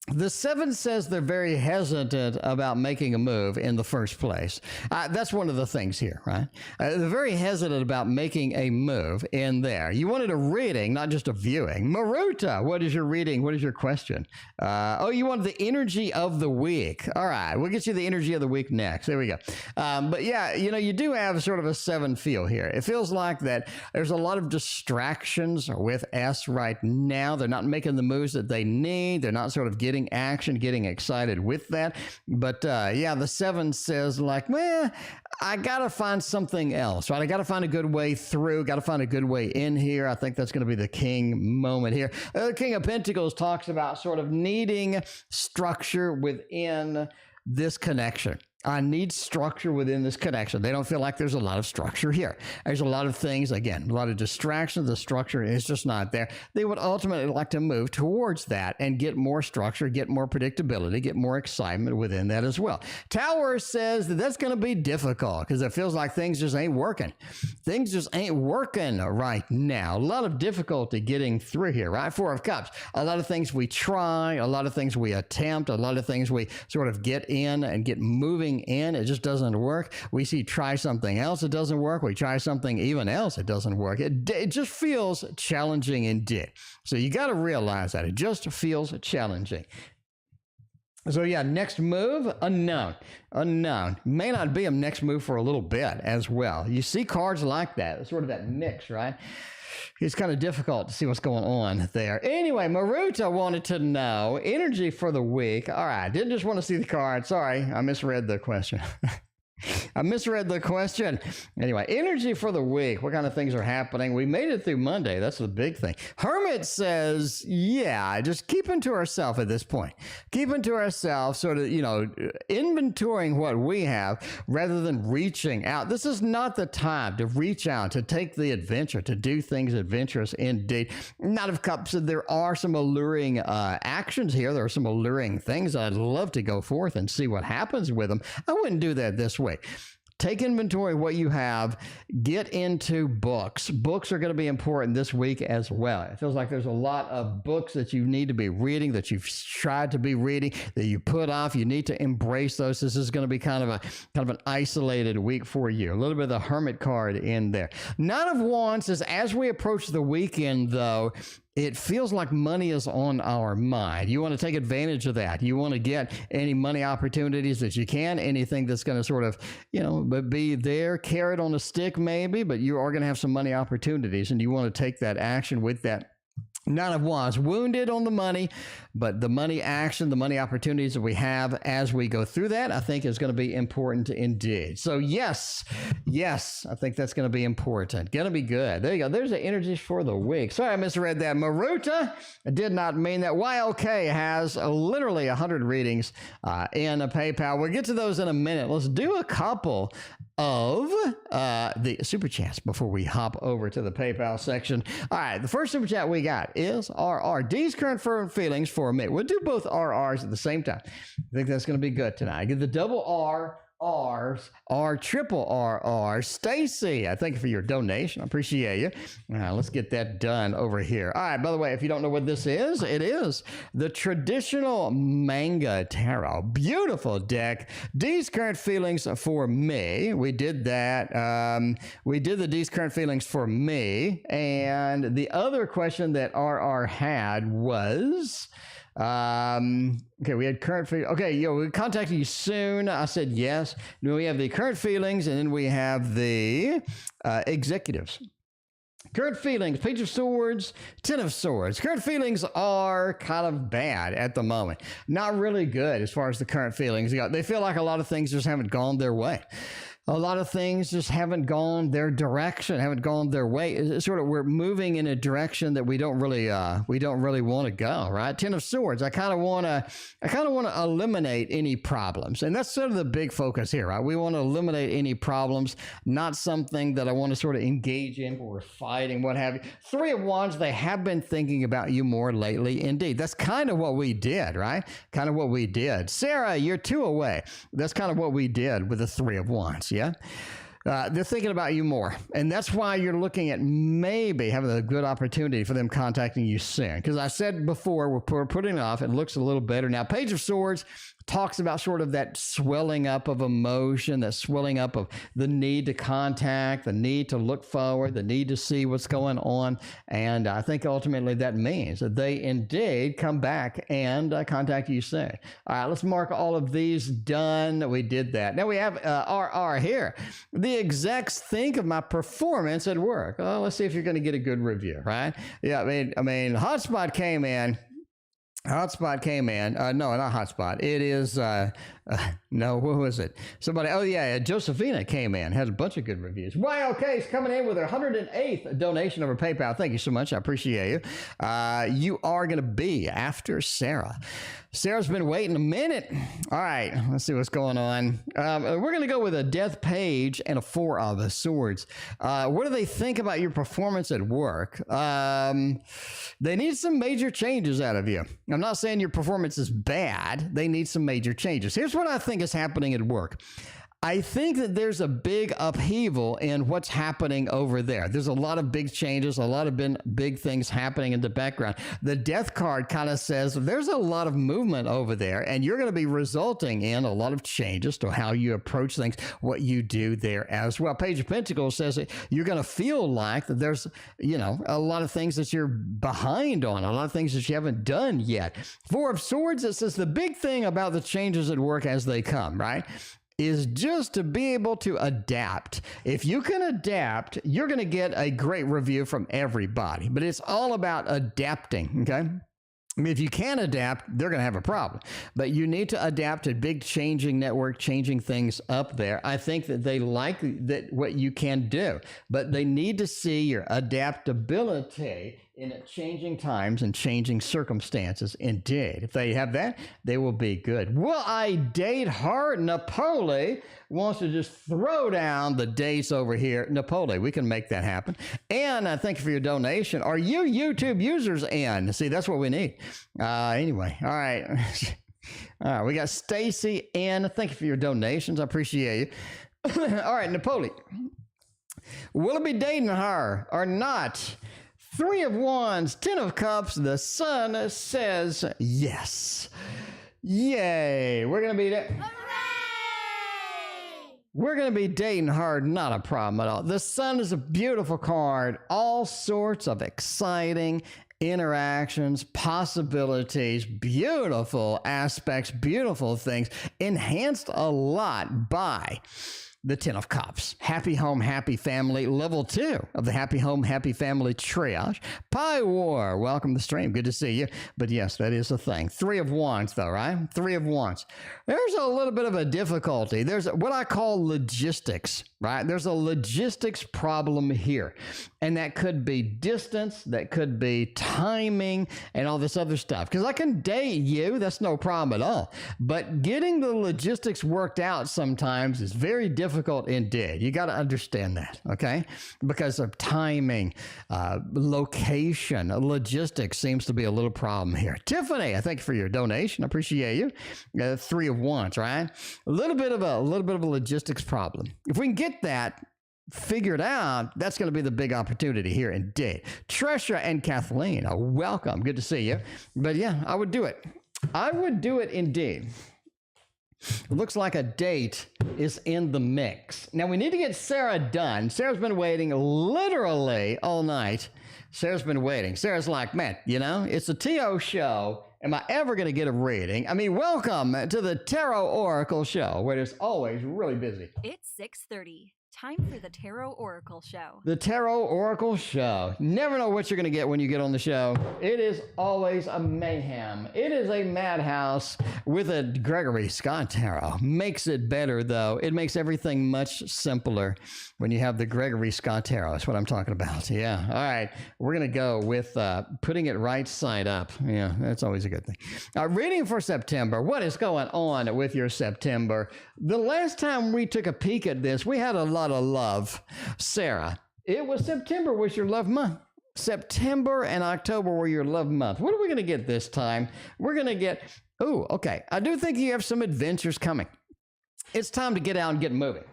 B: The 7 says they're very hesitant about making a move in the first place. That's one of the things here, right? They're very hesitant about making a move in there. You wanted a reading, not just a viewing. Maruta, what is your reading? What is your question? You wanted the energy of the week. All right, we'll get you the energy of the week next. There we go. But yeah, you know, you do have sort of a 7 feel here. It feels like that there's a lot of distractions with S right now. They're not making the moves that they need. They're not sort of getting action, getting excited with that. But yeah, the 7 says like, well, I got to find something else, right? I got to find a good way through, got to find a good way in here. I think that's going to be the king moment here. The King of Pentacles talks about sort of needing structure within this connection. I need structure within this connection. They don't feel like there's a lot of structure here. There's a lot of things, again, a lot of distractions. The structure is just not there. They would ultimately like to move towards that and get more structure, get more predictability, get more excitement within that as well. Tower says that that's going to be difficult because it feels like things just ain't working. Things just ain't working right now. A lot of difficulty getting through here, right? 4 of Cups. A lot of things we try, a lot of things we attempt, a lot of things we sort of get in and get moving in, it just doesn't work. We see try something else, it doesn't work. We try something even else, it doesn't work. It just feels challenging indeed. So you got to realize that it just feels challenging. So yeah, next move, unknown. May not be a next move for a little bit as well. You see cards like that, it's sort of that mix, right? It's kind of difficult to see what's going on there. Anyway, Maruta wanted to know energy for the week. All right, didn't just want to see the card. Sorry, I misread the question. Anyway, energy for the week. What kind of things are happening? We made it through Monday. That's the big thing. Hermit says, yeah, just keeping to ourselves at this point. Keeping to ourselves, sort of, you know, inventorying what we have rather than reaching out. This is not the time to reach out, to take the adventure, to do things adventurous indeed. Knight of Cups, there are some alluring actions here. There are some alluring things. I'd love to go forth and see what happens with them. I wouldn't do that this way. Take inventory of what you have. Get into books. Books are going to be important this week as well. It feels like there's a lot of books that you need to be reading, that you've tried to be reading, that you put off. You need to embrace those. This is going to be kind of an isolated week for you. A little bit of the Hermit card in there. Nine of Wands is, as we approach the weekend, though, it feels like money is on our mind. You want to take advantage of that. You want to get any money opportunities that you can, anything that's going to sort of, you know, be there, carrot on a stick maybe, but you are going to have some money opportunities and you want to take that action with that. Nine of Wands, wounded on the money, but the money action, the money opportunities that we have as we go through that, I think is going to be important indeed. So yes, I think that's going to be important. Going to be good. There you go. There's the energies for the week. Sorry, I misread that. Maruta, I did not mean that. YLK has literally 100 readings in a PayPal. We'll get to those in a minute. Let's do a couple of the super chats before we hop over to the PayPal section. All right, the first super chat we got is RR. D's current feelings for me. We'll do both RRs at the same time. I think that's going to be good tonight. I get the double R's, R triple RR. Stacy, I thank you for your donation. I appreciate you. Let's get that done over here. All right, by the way, if you don't know what this is, it is the traditional manga tarot. Beautiful deck. D's current feelings for me. We did that. We did the D's current feelings for me. And the other question that RR had was... okay, we had current feelings. Okay, we contacted you soon. I said yes. Then we have the current feelings, and then we have the executives. Current feelings, Page of Swords, Ten of Swords. Current feelings are kind of bad at the moment. Not really good as far as the current feelings go. They feel like a lot of things just haven't gone their way. A lot of things just haven't gone their direction, haven't gone their way. It's sort of, we're moving in a direction that we don't really want to go, right? Ten of Swords. I kind of want to eliminate any problems, and that's sort of the big focus here, right? We want to eliminate any problems, not something that I want to sort of engage in where we're fighting, what have you. Three of Wands. They have been thinking about you more lately, indeed. That's kind of what we did, right? Kind of what we did. Sarah, you're 2 away. That's kind of what we did with the Three of Wands. Yeah. They're thinking about you more. And that's why you're looking at maybe having a good opportunity for them contacting you soon. Because I said before, we're putting it off. It looks a little better. Now, Page of Swords talks about sort of that swelling up of emotion, that swelling up of the need to contact, the need to look forward, the need to see what's going on. And I think ultimately that means that they indeed come back and contact you soon. All right, let's mark all of these done. We did that. Now we have RR here. The execs think of my performance at work. Oh, let's see if you're going to get a good review, right? Yeah, I mean, HotSpot came in. No, not HotSpot. It is, no, what was it? Somebody, oh yeah, Josephina came in, had a bunch of good reviews. YLK is coming in with her 108th donation over PayPal. Thank you so much. I appreciate you. You are going to be after Sarah. Sarah's been waiting a minute. All right, let's see what's going on. We're going to go with a Death Page and a Four of Swords. What do they think about your performance at work? They need some major changes out of you. I'm not saying your performance is bad. They need some major changes. Here's what I think is happening at work. I think that there's a big upheaval in what's happening over there. There's a lot of big changes, a lot of big things happening in the background. The Death card kind of says there's a lot of movement over there, and you're going to be resulting in a lot of changes to how you approach things, what you do there as well. Page of Pentacles says that you're going to feel like that there's, a lot of things that you're behind on, a lot of things that you haven't done yet. Four of Swords, it says the big thing about the changes at work as they come, right, is just to be able to adapt. If you can adapt, you're going to get a great review from everybody, but it's all about adapting, okay? I mean, if you can't adapt, they're going to have a problem. But you need to adapt to big changing network, changing things up there. I think that they like that what you can do, but they need to see your adaptability in changing times and changing circumstances. Indeed, if they have that, they will be good. Will I date her? Napoli wants to just throw down the dates over here. Napoli, we can make that happen. And I thank you for your donation. Are you YouTube users in? See, that's what we need. Anyway, all right. All right, we got Stacy in. Thank you for your donations. I appreciate you. All right, Napoli. Will I be dating her or not? Three of Wands, Ten of Cups, the Sun says yes. Yay. We're going to be there. We're going to be dating hard, not a problem at all. The Sun is a beautiful card. All sorts of exciting interactions, possibilities, beautiful aspects, beautiful things, enhanced a lot by the Ten of Cups. Happy home, happy family. Level 2 of the happy home, happy family triage. Pie War, welcome to the stream. Good to see you. But yes, that is a thing. 3 of Wands, though, right? 3 of Wands. There's a little bit of a difficulty. There's what I call logistics, right? There's a logistics problem here. And that could be distance, that could be timing, and all this other stuff. Because I can date you, that's no problem at all. But getting the logistics worked out sometimes is very difficult indeed. You got to understand that, okay? Because of timing, location, logistics seems to be a little problem here. Tiffany, I thank you for your donation. I appreciate you. 3 of Wands, right? A little bit of a logistics problem. If we can get that figured out, that's going to be the big opportunity here indeed. Trisha and Kathleen, welcome. Good to see you. But yeah, I would do it. I would do it indeed. It looks like a date is in the mix. Now, we need to get Sarah done. Sarah's been waiting literally all night. Sarah's been waiting. Sarah's like, man, you know, it's a TO show. Am I ever going to get a reading? I mean, welcome to the Tarot Oracle show, where it's always really busy.
C: It's 6:30. Time for the Tarot Oracle show.
B: The Tarot Oracle show. Never know what you're going to get when you get on the show. It is always a mayhem. It is a madhouse with a Gregory Scott tarot. Makes it better, though. It makes everything much simpler when you have the Gregory Scott tarot. That's what I'm talking about. Yeah. All right. We're going to go with putting it right side up. Yeah, that's always a good thing. Reading for September. What is going on with your September? The last time we took a peek at this, we had a lot of love. Sarah, it was September was your love month. September and October were your love month. What are we going to get this time? We're going to get, okay. I do think you have some adventures coming. It's time to get out and get moving.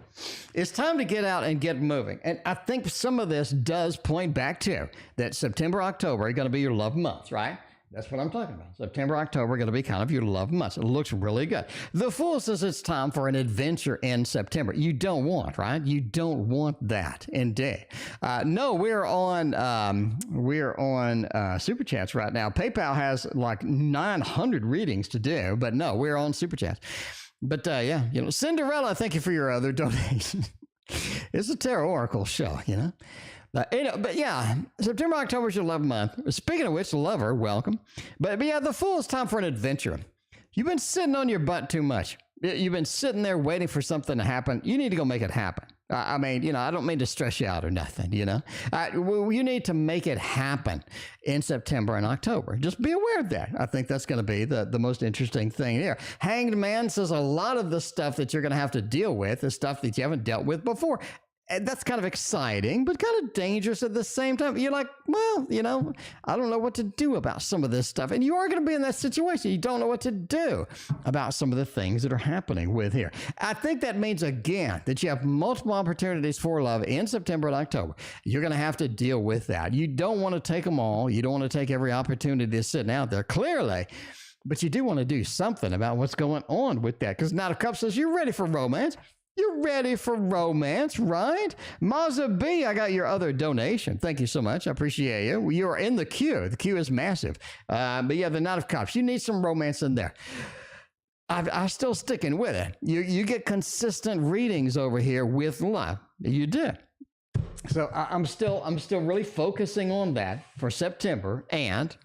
B: It's time to get out and get moving. And I think some of this does point back to that September, October are going to be your love months, right? That's what I'm talking about. September, October are going to be kind of your love months. It looks really good. The Fool says it's time for an adventure in September. You don't want, right? You don't want that indeed. No, we're on Super Chats right now. PayPal has like 900 readings to do, but no, we're on Super Chats. But yeah, you know, Cinderella, thank you for your other donation. It's a Tarot Oracle show, you know. But yeah, September, October is your love month. Speaking of which, lover, welcome. But yeah, the Fool, it's time for an adventure. You've been sitting on your butt too much. You've been sitting there waiting for something to happen. You need to go make it happen. I mean, you know, I don't mean to stress you out or nothing, you know. You need to make it happen in September and October. Just be aware of that. I think that's going to be the most interesting thing here. Hanged Man says a lot of the stuff that you're going to have to deal with is stuff that you haven't dealt with before. That's kind of exciting, but kind of dangerous at the same time. You're like, well, you know, I don't know what to do about some of this stuff. And you are going to be in that situation. You don't know what to do about some of the things that are happening with here. I think that means, again, that you have multiple opportunities for love in September and October. You're going to have to deal with that. You don't want to take them all. You don't want to take every opportunity that's sitting out there, clearly. But you do want to do something about what's going on with that. Because Knight of Cups says you're ready for romance. You're ready for romance, right? Mazza B, I got your other donation. Thank you so much. I appreciate you. You're in the queue. The queue is massive. But yeah, the Knight of Cups. You need some romance in there. I'm still sticking with it. You get consistent readings over here with love. You do. So I'm still really focusing on that for September and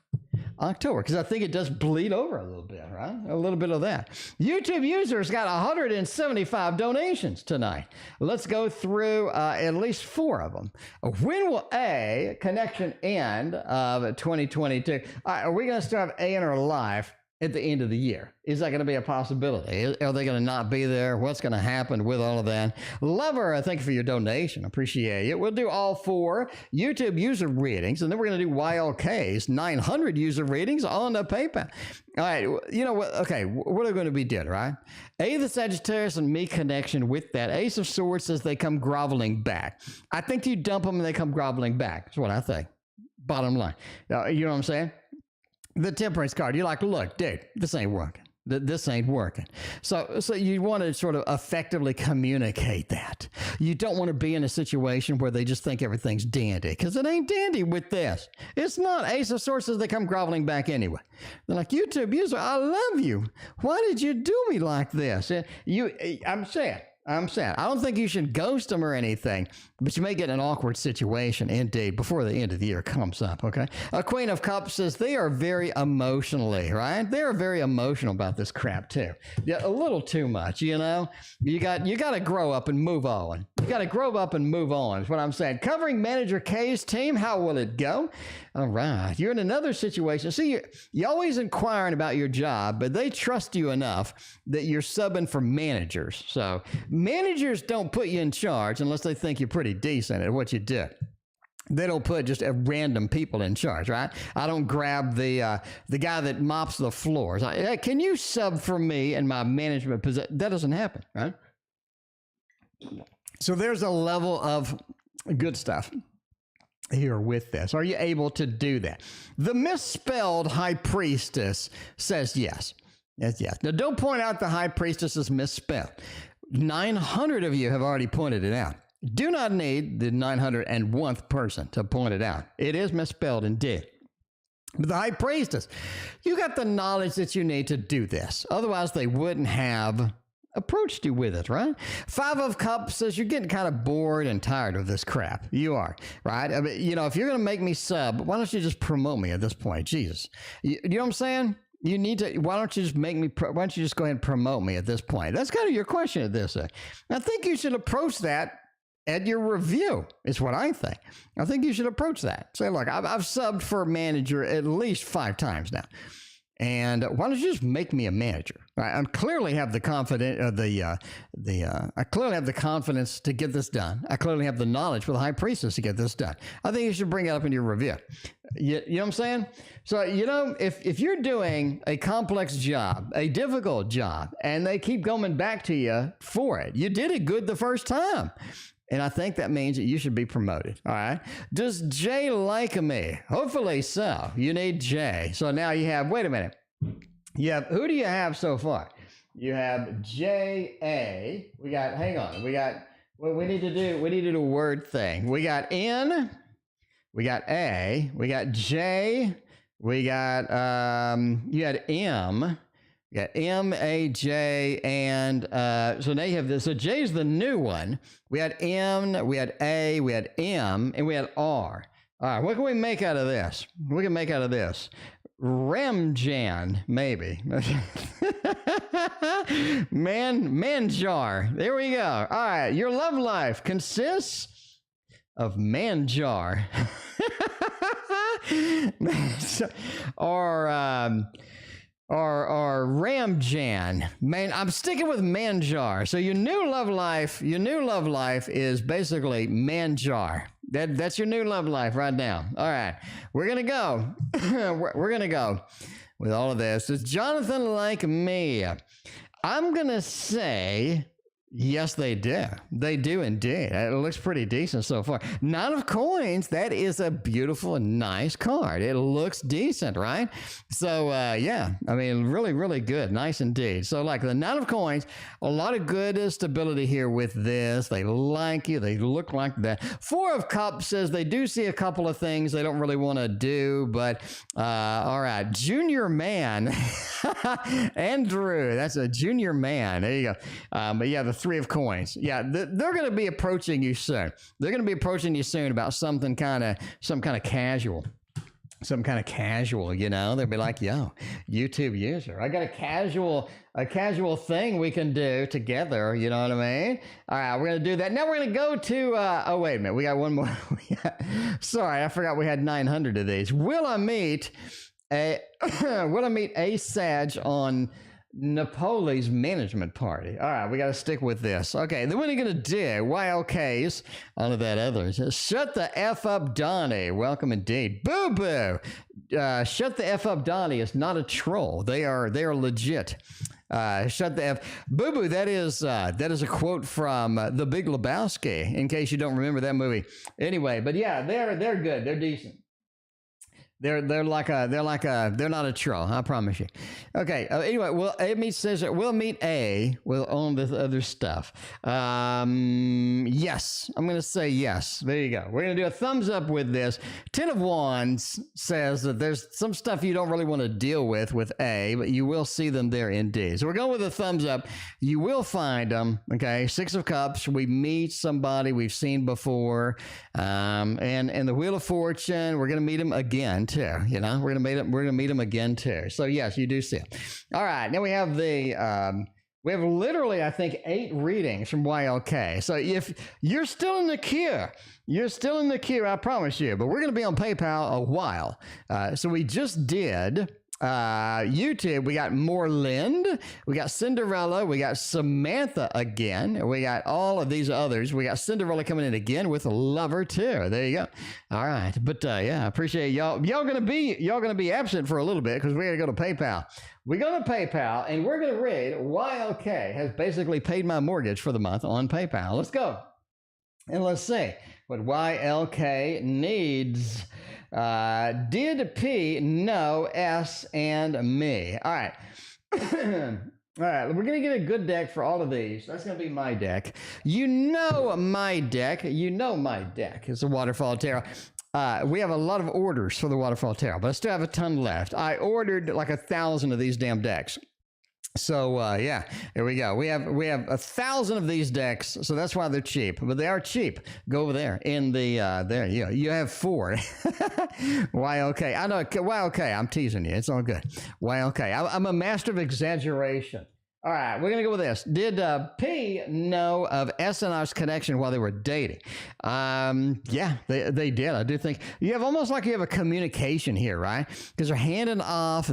B: October, because I think it does bleed over a little bit, right? A little bit of that. YouTube users got 175 donations tonight. Let's go through at least 4 of them. When will A connection end of 2022? Are we going to still have A in our life at the end of the year? Is that going to be a possibility? Are they going to not be there? What's going to happen with all of that? Lover, thank you for your donation. Appreciate it. We'll do all 4 YouTube user readings, and then we're going to do YLK's 900 user readings on the PayPal. All right, you know what? Okay, what are we going to be doing, right? A, the Sagittarius and me connection with that. Ace of Swords says they come groveling back. I think you dump them and they come groveling back. That's what I think. Bottom line. You know what I'm saying? The Temperance card, you're like, look, dude, this ain't working. This ain't working. So you want to sort of effectively communicate that. You don't want to be in a situation where they just think everything's dandy, because it ain't dandy with this. It's not. Ace of Swords, they come groveling back anyway. They're like, YouTube user, I love you. Why did you do me like this? I'm saying, I'm sad. I don't think you should ghost them or anything, but you may get an awkward situation, indeed, before the end of the year comes up, okay? A Queen of Cups says they are very emotionally, right? They are very emotional about this crap, too. Yeah, a little too much, you know? You got to grow up and move on. You got to grow up and move on, is what I'm saying. Covering Manager K's team, how will it go? All right. You're in another situation. See, you're always inquiring about your job, but they trust you enough that you're subbing for managers. So managers don't put you in charge unless they think you're pretty decent at what you do. They don't put just random people in charge, right? I don't grab the guy that mops the floors. Hey, can you sub for me in my management position? That doesn't happen, right? So there's a level of good stuff here with this. Are you able to do that? The misspelled High Priestess says yes. Yes. Now, don't point out the High Priestess is misspelled. 900 of you have already pointed it out. Do not need the 901st person to point it out. It is misspelled indeed. But the High Priestess, you got the knowledge that you need to do this. Otherwise, they wouldn't have approached you with it, right? Five of Cups says you're getting kind of bored and tired of this crap. You are, right? I mean, you know, if you're going to make me sub, why don't you just promote me at this point? Jesus. You know what I'm saying? You need to, why don't you just make me, why don't you just go ahead and promote me at this point? That's kind of your question at this. I think you should approach that at your review, is what I think. I think you should approach that. Say, look, I've subbed for a manager at least 5 times now. And why don't you just make me a manager? I clearly have the confidence. I clearly have the confidence to get this done. I clearly have the knowledge for the High Priestess to get this done. I think you should bring it up in your review. You know what I'm saying? So, you know, if you're doing a complex job, a difficult job, and they keep coming back to you for it, you did it good the first time. And I think that means that you should be promoted. All right. Does Jay like me? Hopefully so. You need Jay. So now you have, wait a minute. You have, who do you have so far? You have J-A. We got, hang on. We got, what we need to do a word thing. We got N. We got A. We got J. We got, you had M. We got M, A, J, and so now you have this. So J's the new one. We had M, we had A, we had M, and we had R. All right, what can we make out of this? We can make out of this. Ramjan, maybe. Manjar. There we go. All right, your love life consists of Manjar. or Ramjan. Man, I'm sticking with Manjar. So your new love life is basically Manjar. That's your new love life right now. All right. We're going to go. we're going to go with all of this. Does Johnattan like me? I'm going to say yes, they do. They do indeed. It looks pretty decent so far. 9 of Coins. That is a beautiful and nice card. It looks decent, right? So, yeah. I mean, really, really good. Nice indeed. So, like the 9 of Coins, a lot of good stability here with this. They like you. They look like that. 4 of Cups says they do see a couple of things they don't really want to do, but, all right. Junior Man. Andrew. That's a junior man. There you go. But yeah, the 3 of Coins. Yeah, they're going to be approaching you soon. They're going to be approaching you soon about some kind of casual. Some kind of casual, you know. They'll be like, yo, YouTube user. I got a casual thing we can do together. You know what I mean? All right, we're going to do that. Now we're going to go to, oh, wait a minute. We got one more. Sorry, I forgot we had 900 of these. Will I meet a Sag on Napoli's management party? All right, we got to stick with this. Okay, then what are you going to do? YLKs onto that other. Shut the F up, Donnie. Welcome indeed. Boo boo. Shut the F up, Donnie is not a troll. They are legit. Shut the F. Boo boo. That is a quote from The Big Lebowski. In case you don't remember that movie. Anyway, but yeah, they're good. They're decent. They're not a troll. I promise you. Okay. Anyway, well, we'll meet A with all this other stuff. Yes, I'm gonna say yes. There you go. We're gonna do a thumbs up with this. 10 of Wands says that there's some stuff you don't really want to deal with A, but you will see them there in D. So we're going with a thumbs up. You will find them. Okay. 6 of Cups. We meet somebody we've seen before, and the Wheel of Fortune. We're gonna meet him again too. You know, we're gonna meet him again too. So yes, you do see it. All right, now we have we have literally, I think, 8 readings from YLK. So if you're still in the queue, I promise you. But we're gonna be on PayPal a while. So we just did YouTube. We got Moreland, we got Cinderella, we got Samantha again, we got all of these others. We got Cinderella coming in again with a lover too. There you go. All right, but yeah, I appreciate y'all gonna be absent for a little bit because we gotta go to PayPal. We go to PayPal and we're gonna read YLK has basically paid my mortgage for the month on PayPal. Let's go and let's see what YLK needs. Did P know S and me? All right. All right, we're going to get a good deck for all of these. That's going to be my deck. You know my deck. It's a Waterfall Tarot. We have a lot of orders for the Waterfall Tarot, but I still have a ton left. I ordered like 1,000 of these damn decks. So yeah, here we go. We have 1,000 of these decks, so that's why they're cheap. But they are cheap. Go over there in the there. Yeah, you have 4. Why okay? I know. Why okay? I'm teasing you. It's all good. Why okay? I'm a master of exaggeration. All right, we're going to go with this. Did P know of S and I's connection while they were dating? Yeah, they did. I do think you have almost like you have a communication here, right? Because they're handing off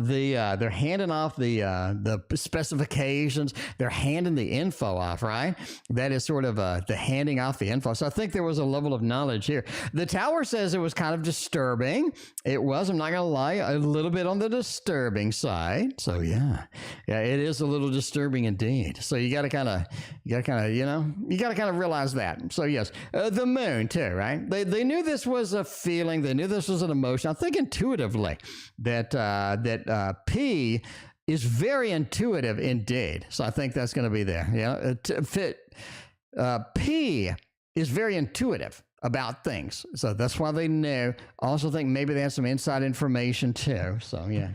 B: the specifications. They're handing the info off, right? That is sort of the handing off the info. So I think there was a level of knowledge here. The Tower says it was kind of disturbing. It was, I'm not going to lie, a little bit on the disturbing side. So yeah, it is a little disturbing indeed. So you got to kind of realize that. So yes, the Moon too, right? They knew this was a feeling. They knew this was an emotion. I think intuitively that P is very intuitive indeed. So I think that's going to be there. P is very intuitive about things. So that's why they knew. Also think maybe they had some inside information too. So yeah.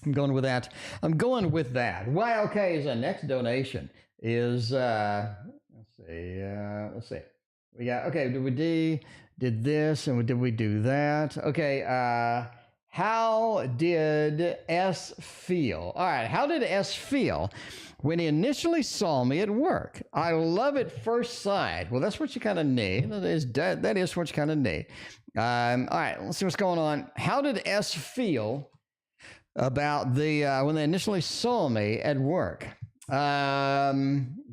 B: I'm going with that. YLK's next donation is, let's see. We got, okay, did this and did we do that? Okay, how did S feel? All right, how did S feel when he initially saw me at work? I love at first sight. Well, that's what you kind of need. That is what you kind of need. All right, let's see what's going on. How did S feel about the when they initially saw me at work?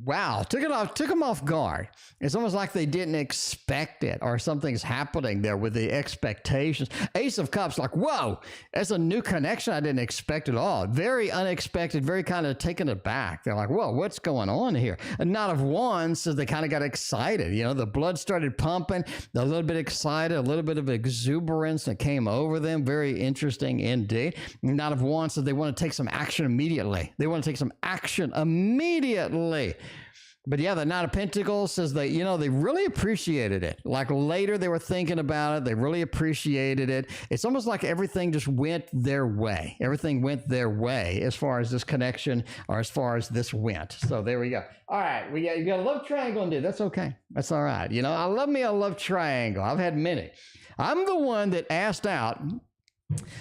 B: Wow, took them off guard. It's almost like they didn't expect it, or something's happening there with the expectations. Ace of Cups, like, whoa, that's a new connection I didn't expect at all. Very unexpected, very kind of taken aback. They're like, whoa, what's going on here? A Knight of Wands says they kind of got excited. You know, the blood started pumping, a little bit excited, a little bit of exuberance that came over them. Very interesting indeed. Knight of Wands says they want to take some action immediately. But yeah, the Knight of Pentacles says they really appreciated it. Like later they were thinking about it. They really appreciated it. It's almost like everything just went their way. Everything went their way as far as this connection or as far as this went. So there we go. All right. You got a love triangle, dude. That's okay. That's all right. You know, I love me a love triangle. I've had many. I'm the one that asked out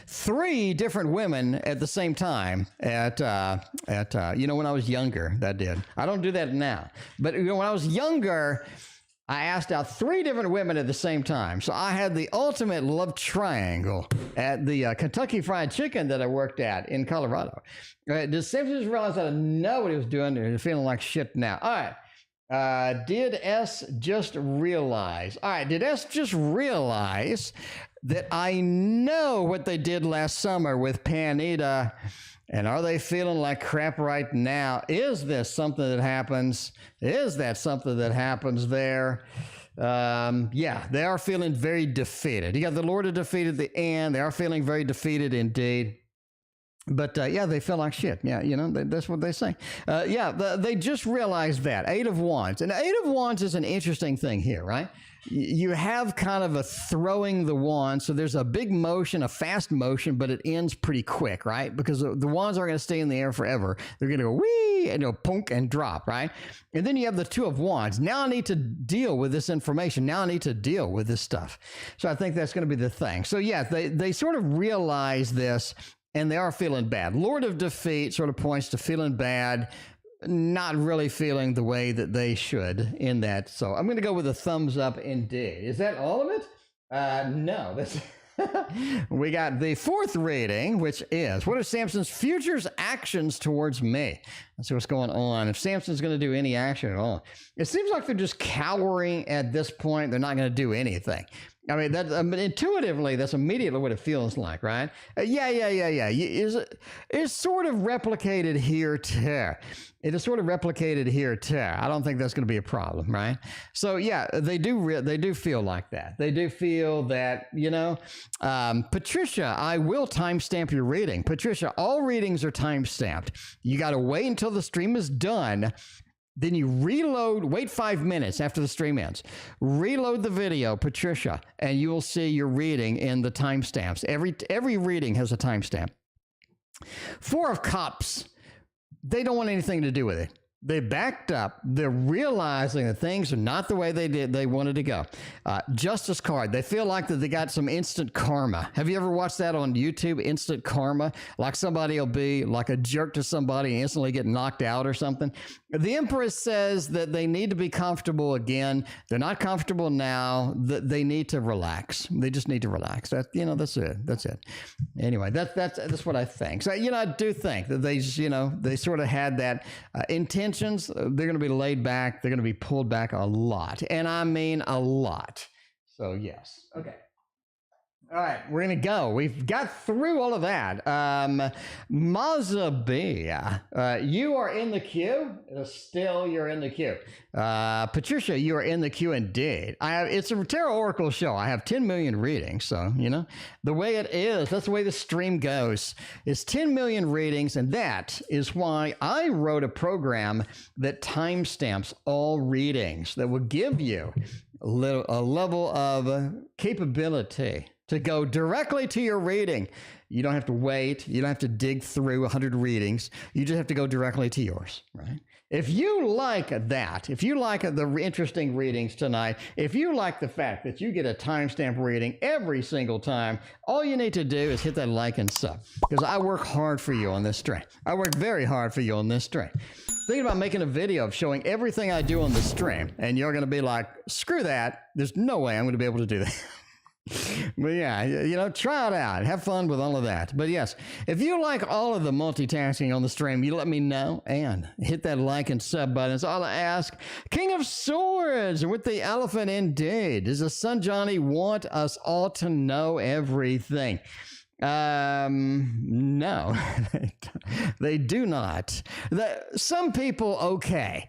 B: 3 different women at the same time at when I was younger. That did. I don't do that now, but when I was younger, I asked out 3 different women at the same time. So I had the ultimate love triangle at the Kentucky Fried Chicken that I worked at in Colorado. The Simpsons realized I didn't know what he was doing. They're feeling like shit now. All right. Did S just realize? All right. Did S just realize that I know what they did last summer with Panita, and are they feeling like crap right now? Is this something that happens? Is that something that happens there? Yeah, they are feeling very defeated. You got the Lord of Defeat at the end. They are feeling very defeated indeed. But yeah, they feel like shit. Yeah, you know, that's what they say. Yeah, they just realized that. Eight of Wands. And Eight of Wands is an interesting thing here, right? You have kind of a throwing the wand. So there's a big motion, a fast motion, but it ends pretty quick, right? Because the wands aren't going to stay in the air forever. They're going to go whee and go punk and drop, right? And then you have the Two of Wands. Now I need to deal with this information. Now I need to deal with this stuff. So I think that's going to be the thing. So yeah, they sort of realize this. And they are feeling bad. Lord of Defeat sort of points to feeling bad, not really feeling the way that they should in that. So I'm going to go with a thumbs up indeed. Is that all of it? No. That's we got the fourth reading, which is, what are Samson's future actions towards me? Let's see what's going on. If Samson's going to do any action at all. It seems like they're just cowering at this point. They're not going to do anything. I mean, that intuitively, that's immediately what it feels like, right? Yeah. It's sort of replicated here too. It is sort of replicated here too. I don't think that's going to be a problem, right? So yeah, they do feel like that. They do feel that, you know, Patricia, I will timestamp your reading. Patricia, all readings are timestamped. You got to wait until the stream is done. Then you reload, wait 5 minutes after the stream ends. Reload the video, Patricia, and you will see your reading in the timestamps. Every reading has a timestamp. Four of Cups, they don't want anything to do with it. They backed up. They're realizing that things are not the way they wanted to go. Justice card. They feel like that they got some instant karma. Have you ever watched that on YouTube? Instant karma? Like somebody will be like a jerk to somebody and instantly get knocked out or something. The Empress says that they need to be comfortable again. They're not comfortable now. They need to relax. They just need to relax. That's it. That's it. Anyway, that's what I think. So, I do think that they sort of had that intentions. They're going to be laid back. They're going to be pulled back a lot. And I mean a lot. So, yes. Okay. All right, we're going to go. We've got through all of that. Maza B, you are in the queue. Still, you're in the queue. Patricia, you are in the queue indeed. It's a Tarot Oracle show. I have 10 million readings. So, the way it is, that's the way the stream goes. It's 10 million readings, and that is why I wrote a program that timestamps all readings that will give you a level of capability to go directly to your reading. You don't have to wait. You don't have to dig through 100 readings. You just have to go directly to yours, right? If you like that, if you like the interesting readings tonight, if you like the fact that you get a timestamp reading every single time, all you need to do is hit that like and sub, because I work hard for you on this stream. I work very hard for you on this stream. Think about making a video of showing everything I do on the stream, and you're going to be like, screw that. There's no way I'm going to be able to do that. But yeah, try it out. Have fun with all of that. But yes, if you like all of the multitasking on the stream, you let me know and hit that like and sub button. It's all I ask. King of Swords with the elephant indeed. Does the Sun Johnny want us all to know everything? No, they do not. Some people, okay.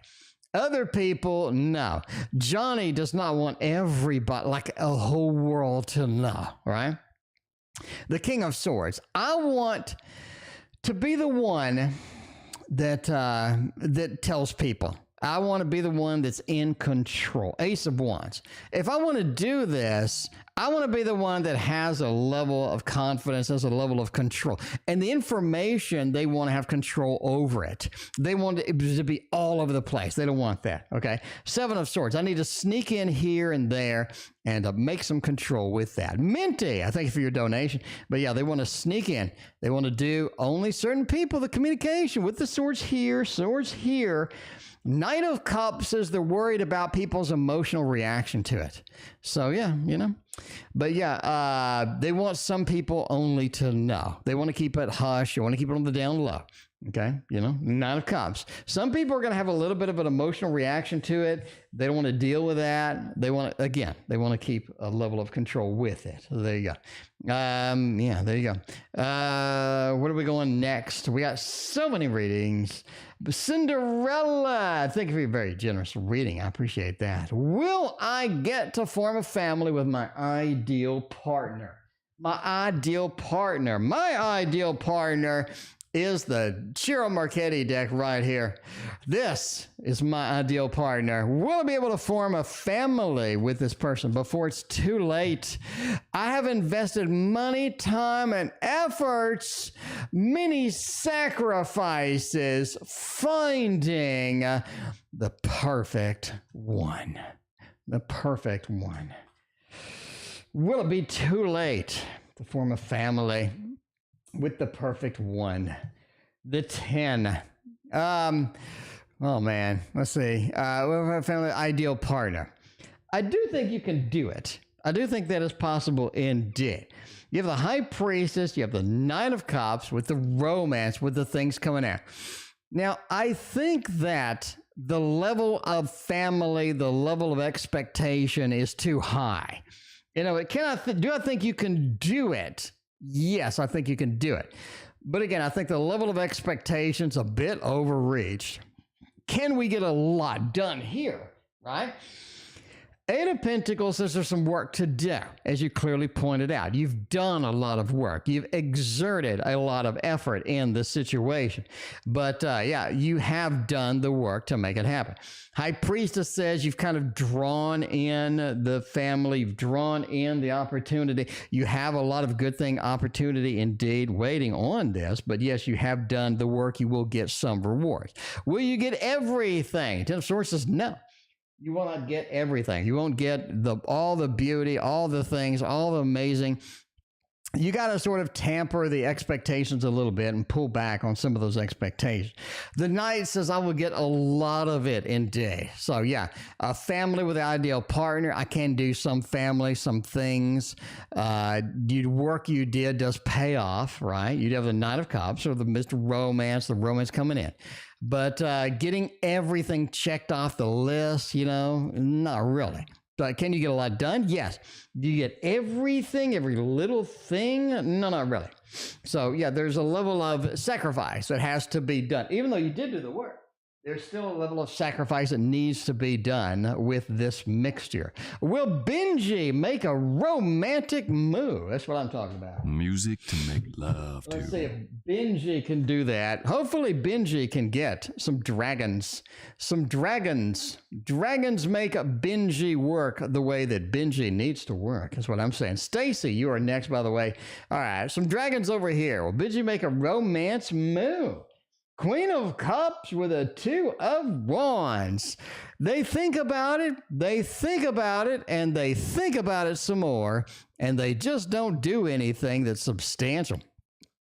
B: Other people, no. Johnny does not want everybody, like a whole world to know, right? The King of Swords. I want to be the one that tells people. I want to be the one that's in control. Ace of Wands. If I want to do this, I want to be the one that has a level of confidence, has a level of control. And the information, they want to have control over it. They want it to be all over the place. They don't want that, okay? Seven of Swords. I need to sneak in here and there and make some control with that. Minty, I thank you for your donation. But yeah, they want to sneak in. They want to do only certain people the communication with the swords here, swords here. Knight of Cups says they're worried about people's emotional reaction to it. So yeah, But yeah, they want some people only to know. They want to keep it hush. They want to keep it on the down low. Okay, Nine of Cups. Some people are going to have a little bit of an emotional reaction to it. They don't want to deal with that. They want to keep a level of control with it. So there you go. Yeah, there you go. Where are we going next? We got so many readings. Cinderella, thank you for your very generous reading. I appreciate that. Will I get to form a family with my ideal partner? My ideal partner is the Ciro Marchetti deck right here. This is my ideal partner. Will I be able to form a family with this person before it's too late? I have invested money, time, and efforts, many sacrifices, finding the perfect one. The perfect one. Will it be too late to form a family with the perfect one? The 10. Oh man, let's see. Family ideal partner. I do think you can do it. I do think that is possible indeed. You have the High Priestess, you have the Nine of Cups with the romance, with the things coming out. Now, I think that the level of family, the level of expectation is too high. Do I think you can do it? Yes, I think you can do it. But again, I think the level of expectation's a bit overreached. Can we get a lot done here, right? Eight of Pentacles says there's some work to do, as you clearly pointed out. You've done a lot of work. You've exerted a lot of effort in the situation. But yeah, you have done the work to make it happen. High Priestess says you've kind of drawn in the family. You've drawn in the opportunity. You have a lot of good thing opportunity indeed waiting on this. But yes, you have done the work. You will get some rewards. Will you get everything? Ten of Swords says no. You will not get everything. You won't get all the beauty, all the things, all the amazing. You got to sort of tamper the expectations a little bit and pull back on some of those expectations. The Knight says, I will get a lot of it indeed. So yeah, a family with the ideal partner. I can do some family, some things. Work you did does pay off, right? You'd have the Knight of Cups or the Mr. Romance, the romance coming in. But getting everything checked off the list, not really. But can you get a lot done? Yes. Do you get everything, every little thing? No, not really. So yeah, there's a level of sacrifice that has to be done. Even though you did do the work, there's still a level of sacrifice that needs to be done with this mixture. Will Benji make a romantic move? That's what I'm talking about.
D: Music to make love to.
B: Let's see if Benji can do that. Hopefully Benji can get some dragons. Some dragons. Dragons make Benji work the way that Benji needs to work. That's what I'm saying. Stacy, you are next, by the way. All right, some dragons over here. Will Benji make a romance move? Queen of Cups with a Two of Wands. They think about it, and they think about it some more, and they just don't do anything that's substantial.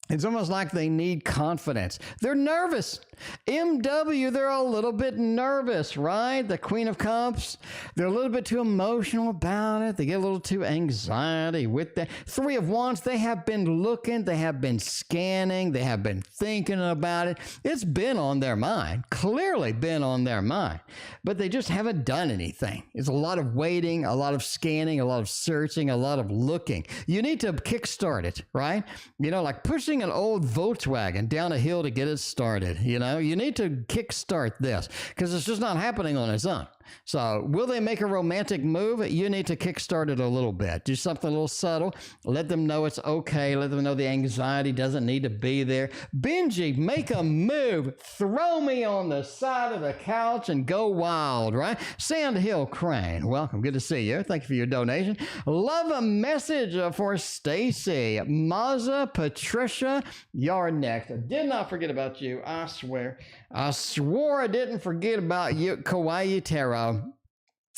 B: It's almost like they need confidence. They're nervous. MW, they're a little bit nervous, right? The Queen of Cups, they're a little bit too emotional about it. They get a little too anxiety with that. Three of Wands, they have been looking, they have been scanning, they have been thinking about it. It's been on their mind, clearly been on their mind, but they just haven't done anything. It's a lot of waiting, a lot of scanning, a lot of searching, a lot of looking. You need to kickstart it, right? Like pushing an old Volkswagen down a hill to get it started. You need to kickstart this because it's just not happening on its own. So will they make a romantic move? You need to kickstart it a little bit. Do something a little subtle. Let them know it's okay. Let them know the anxiety doesn't need to be there. Benji, make a move. Throw me on the side of the couch and go wild, right? Sandhill Crane, welcome. Good to see you. Thank you for your donation. Love a message for Stacy. Mazza, Patricia, you're next. I did not forget about you. I swear. I swore I didn't forget about you. Kawaii Tarot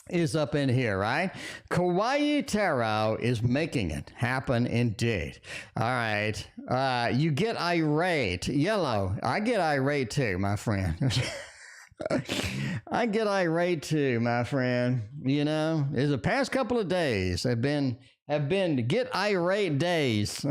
B: is up in here, right? Kawaii Tarot is making it happen indeed. All right. You get irate. Yellow. I get irate too, my friend. I get irate too, my friend. You know, the past couple of days have been get irate days.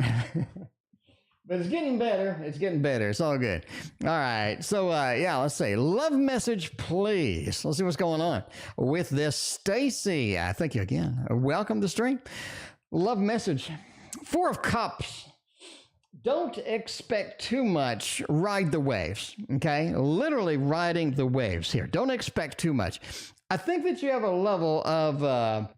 B: But it's getting better. It's getting better. It's all good. All right. So, yeah, let's see. Love message, please. Let's see what's going on with this. Stacy, thank you again. Welcome to the stream. Love message. 4 of Cups. Don't expect too much. Ride the waves. Okay? Literally riding the waves here. Don't expect too much. I think that you have a level of...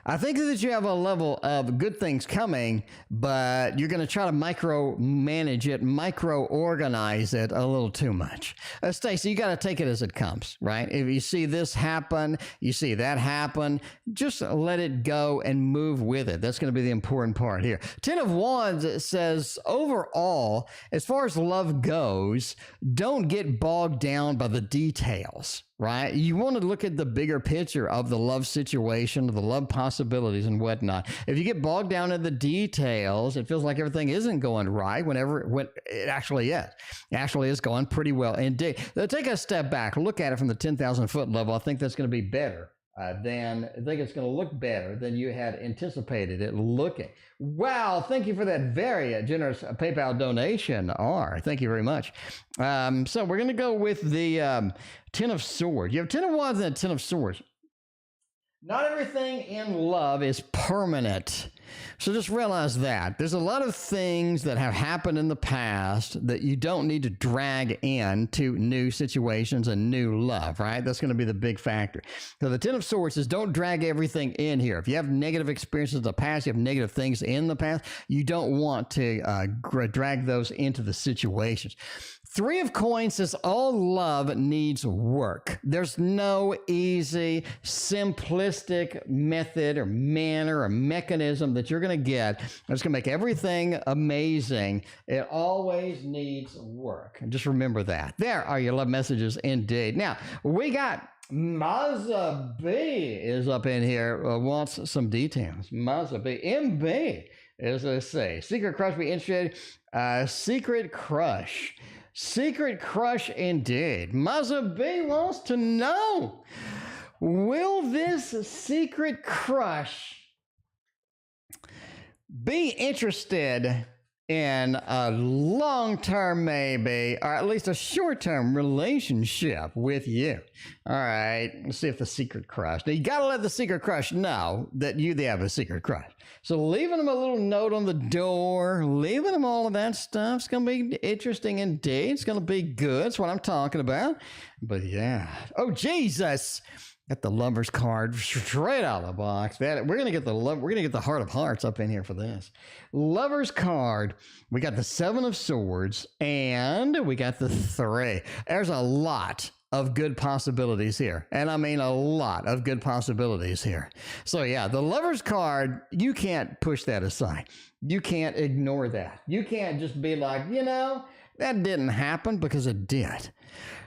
B: I think that you have a level of good things coming, but you're going to try to micromanage it, micro-organize it a little too much. Stacy, you got to take it as it comes, right? If you see this happen, you see that happen, just let it go and move with it. That's going to be the important part here. 10 of Wands says, overall, as far as love goes, don't get bogged down by the details. Right? You want to look at the bigger picture of the love situation, the love possibilities and whatnot. If you get bogged down in the details, it feels like everything isn't going right when it actually is. It actually is going pretty well indeed. Now, take a step back, look at it from the 10,000 foot level. I think that's going to be better. I think it's going to look better than you had anticipated it looking. Wow, thank you for that very generous PayPal donation, R. Thank you very much. So we're going to go with the 10 of Swords. You have 10 of Wands and a 10 of Swords. Not everything in love is permanent. So just realize that. There's a lot of things that have happened in the past that you don't need to drag into new situations and new love, right? That's going to be the big factor. So the 10 of Swords is don't drag everything in here. If you have negative experiences in the past, you have negative things in the past, you don't want to drag those into the situations. 3 of Coins says all love needs work. There's no easy, simplistic method or manner or mechanism that you're going to get that's going to make everything amazing. It always needs work. And just remember that. There are your love messages indeed. Now, we got Maza B is up in here, wants some details. Maza B. MB, as I say. Secret crush be interested. Secret crush. Secret crush indeed. Maza B wants to know, will this secret crush be interested in a long-term maybe, or at least a short-term relationship with you? All right, let's see if the secret crush. Now, you got to let the secret crush know that they have a secret crush. So leaving them a little note on the door, leaving them all of that stuff, it's going to be interesting indeed. It's going to be good. That's what I'm talking about. But yeah. Oh, Jesus. Got the Lover's card straight out of the box. We're gonna get the Heart of Hearts up in here for this. Lover's card. We got the 7 of Swords, and we got the 3. There's a lot of good possibilities here, and I mean a lot of good possibilities here. So yeah, the Lover's card, you can't push that aside. You can't ignore that. You can't just be like, that didn't happen, because it did.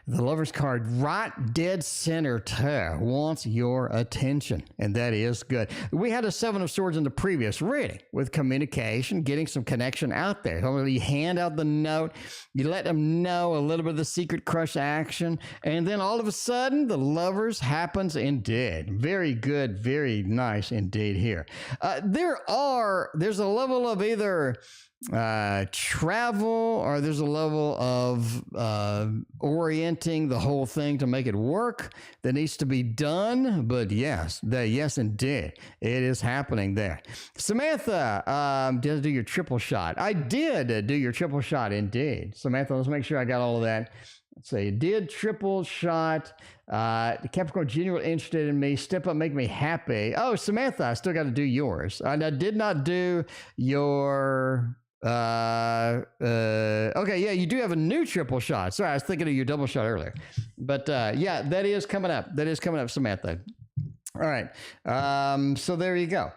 B: The Lover's card, right dead center too, wants your attention, and that is good. We had a 7 of Swords in the previous reading with communication, getting some connection out there. So you hand out the note, you let them know a little bit of the secret crush action, and then all of a sudden, the Lovers happens indeed. Very good, very nice indeed here. There's a level of either travel, or there's a level of orienting the whole thing to make it work that needs to be done. But yes, indeed, it is happening there. Samantha, did I do your triple shot? I did do your triple shot indeed. Samantha, let's make sure I got all of that. Let's see, did triple shot. The Capricorn genuinely interested in me. Step up, make me happy. Oh, Samantha, I still got to do yours. I did not do your... okay, yeah, you do have a new triple shot. Sorry, I was thinking of your double shot earlier. But yeah, that is coming up. That is coming up, Samantha. All right. So there you go.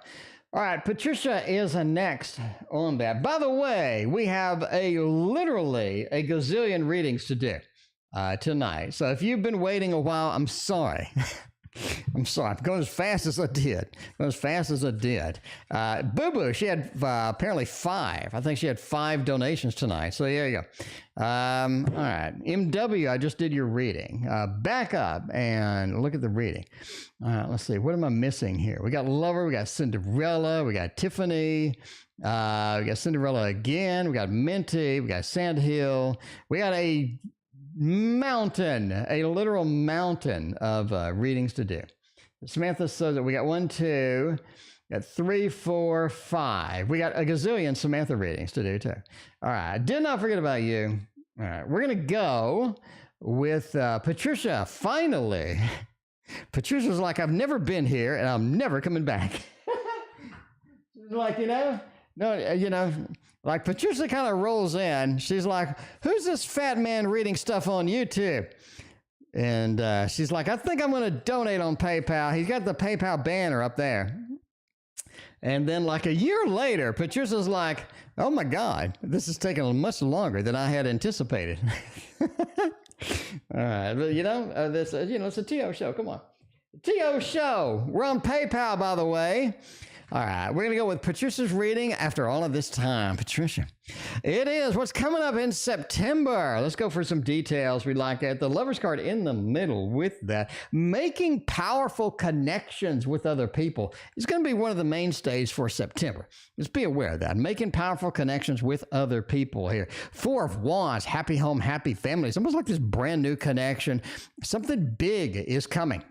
B: All right, Patricia is next on that. By the way, we have literally a gazillion readings to do tonight. So if you've been waiting a while, I'm sorry. I'm sorry. I'm going as fast as I did. Boo Boo, she had apparently 5. I think she had 5 donations tonight. So there you go. All right. MW, I just did your reading. Back up and look at the reading. All right. Let's see. What am I missing here? We got Lover. We got Cinderella. We got Tiphany. We got Cinderella again. We got Minty. We got Sandhill. We got a literal mountain of readings to do. Samantha Sosa, we got 1, 2, got 3, 4, 5. We got a gazillion Samantha readings to do too. All right, did not forget about you. All right, we're gonna go with Patricia. Finally, Patricia's like, I've never been here and I'm never coming back. She's like, like Patricia kind of rolls in. She's like, who's this fat man reading stuff on YouTube? And she's like, I think I'm going to donate on PayPal. He's got the PayPal banner up there. And then like a year later, Patricia's like, oh my God, this is taking much longer than I had anticipated. All right. But it's a TO show. Come on. TO show. We're on PayPal, by the way. All right, we're going to go with Patricia's reading after all of this time. Patricia, it is what's coming up in September. Let's go for some details. We like that. The Lover's card in the middle with that. Making powerful connections with other people is going to be one of the mainstays for September. Just be aware of that. Making powerful connections with other people here. 4 of Wands, happy home, happy family. It's almost like this brand new connection. Something big is coming.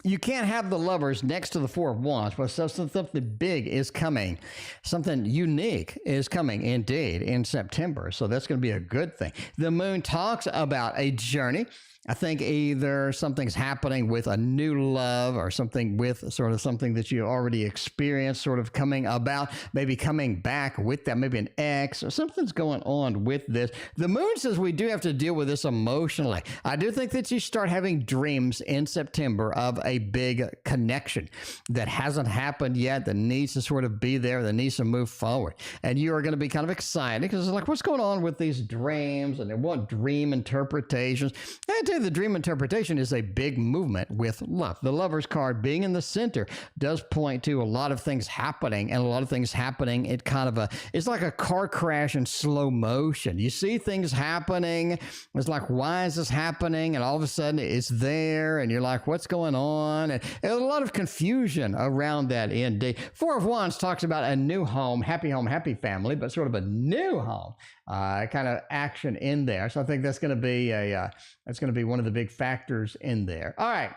B: You can't have the Lovers next to the 4 of Wands, but something big is coming. Something unique is coming, indeed, in September. So that's going to be a good thing. The Moon talks about a journey. I think either something's happening with a new love or something with sort of something that you already experienced sort of coming about, maybe coming back with that, maybe an ex or something's going on with this. The Moon says we do have to deal with this emotionally. I do think that you start having dreams in September of a big connection that hasn't happened yet, that needs to sort of be there, that needs to move forward. And you are going to be kind of excited because it's like, what's going on with these dreams? And they want dream interpretations. And the dream interpretation is a big movement with love. The Lover's card being in the center does point to a lot of things happening, and a lot of things happening at kind of it's like a car crash in slow motion. You see things happening. It's like, why is this happening? And all of a sudden it's there and you're like, what's going on? And there's a lot of confusion around that indeed. 4 of Wands talks about a new home, happy family, but sort of a new home. Kind of action in there. So I think that's going to be one of the big factors in there. All right.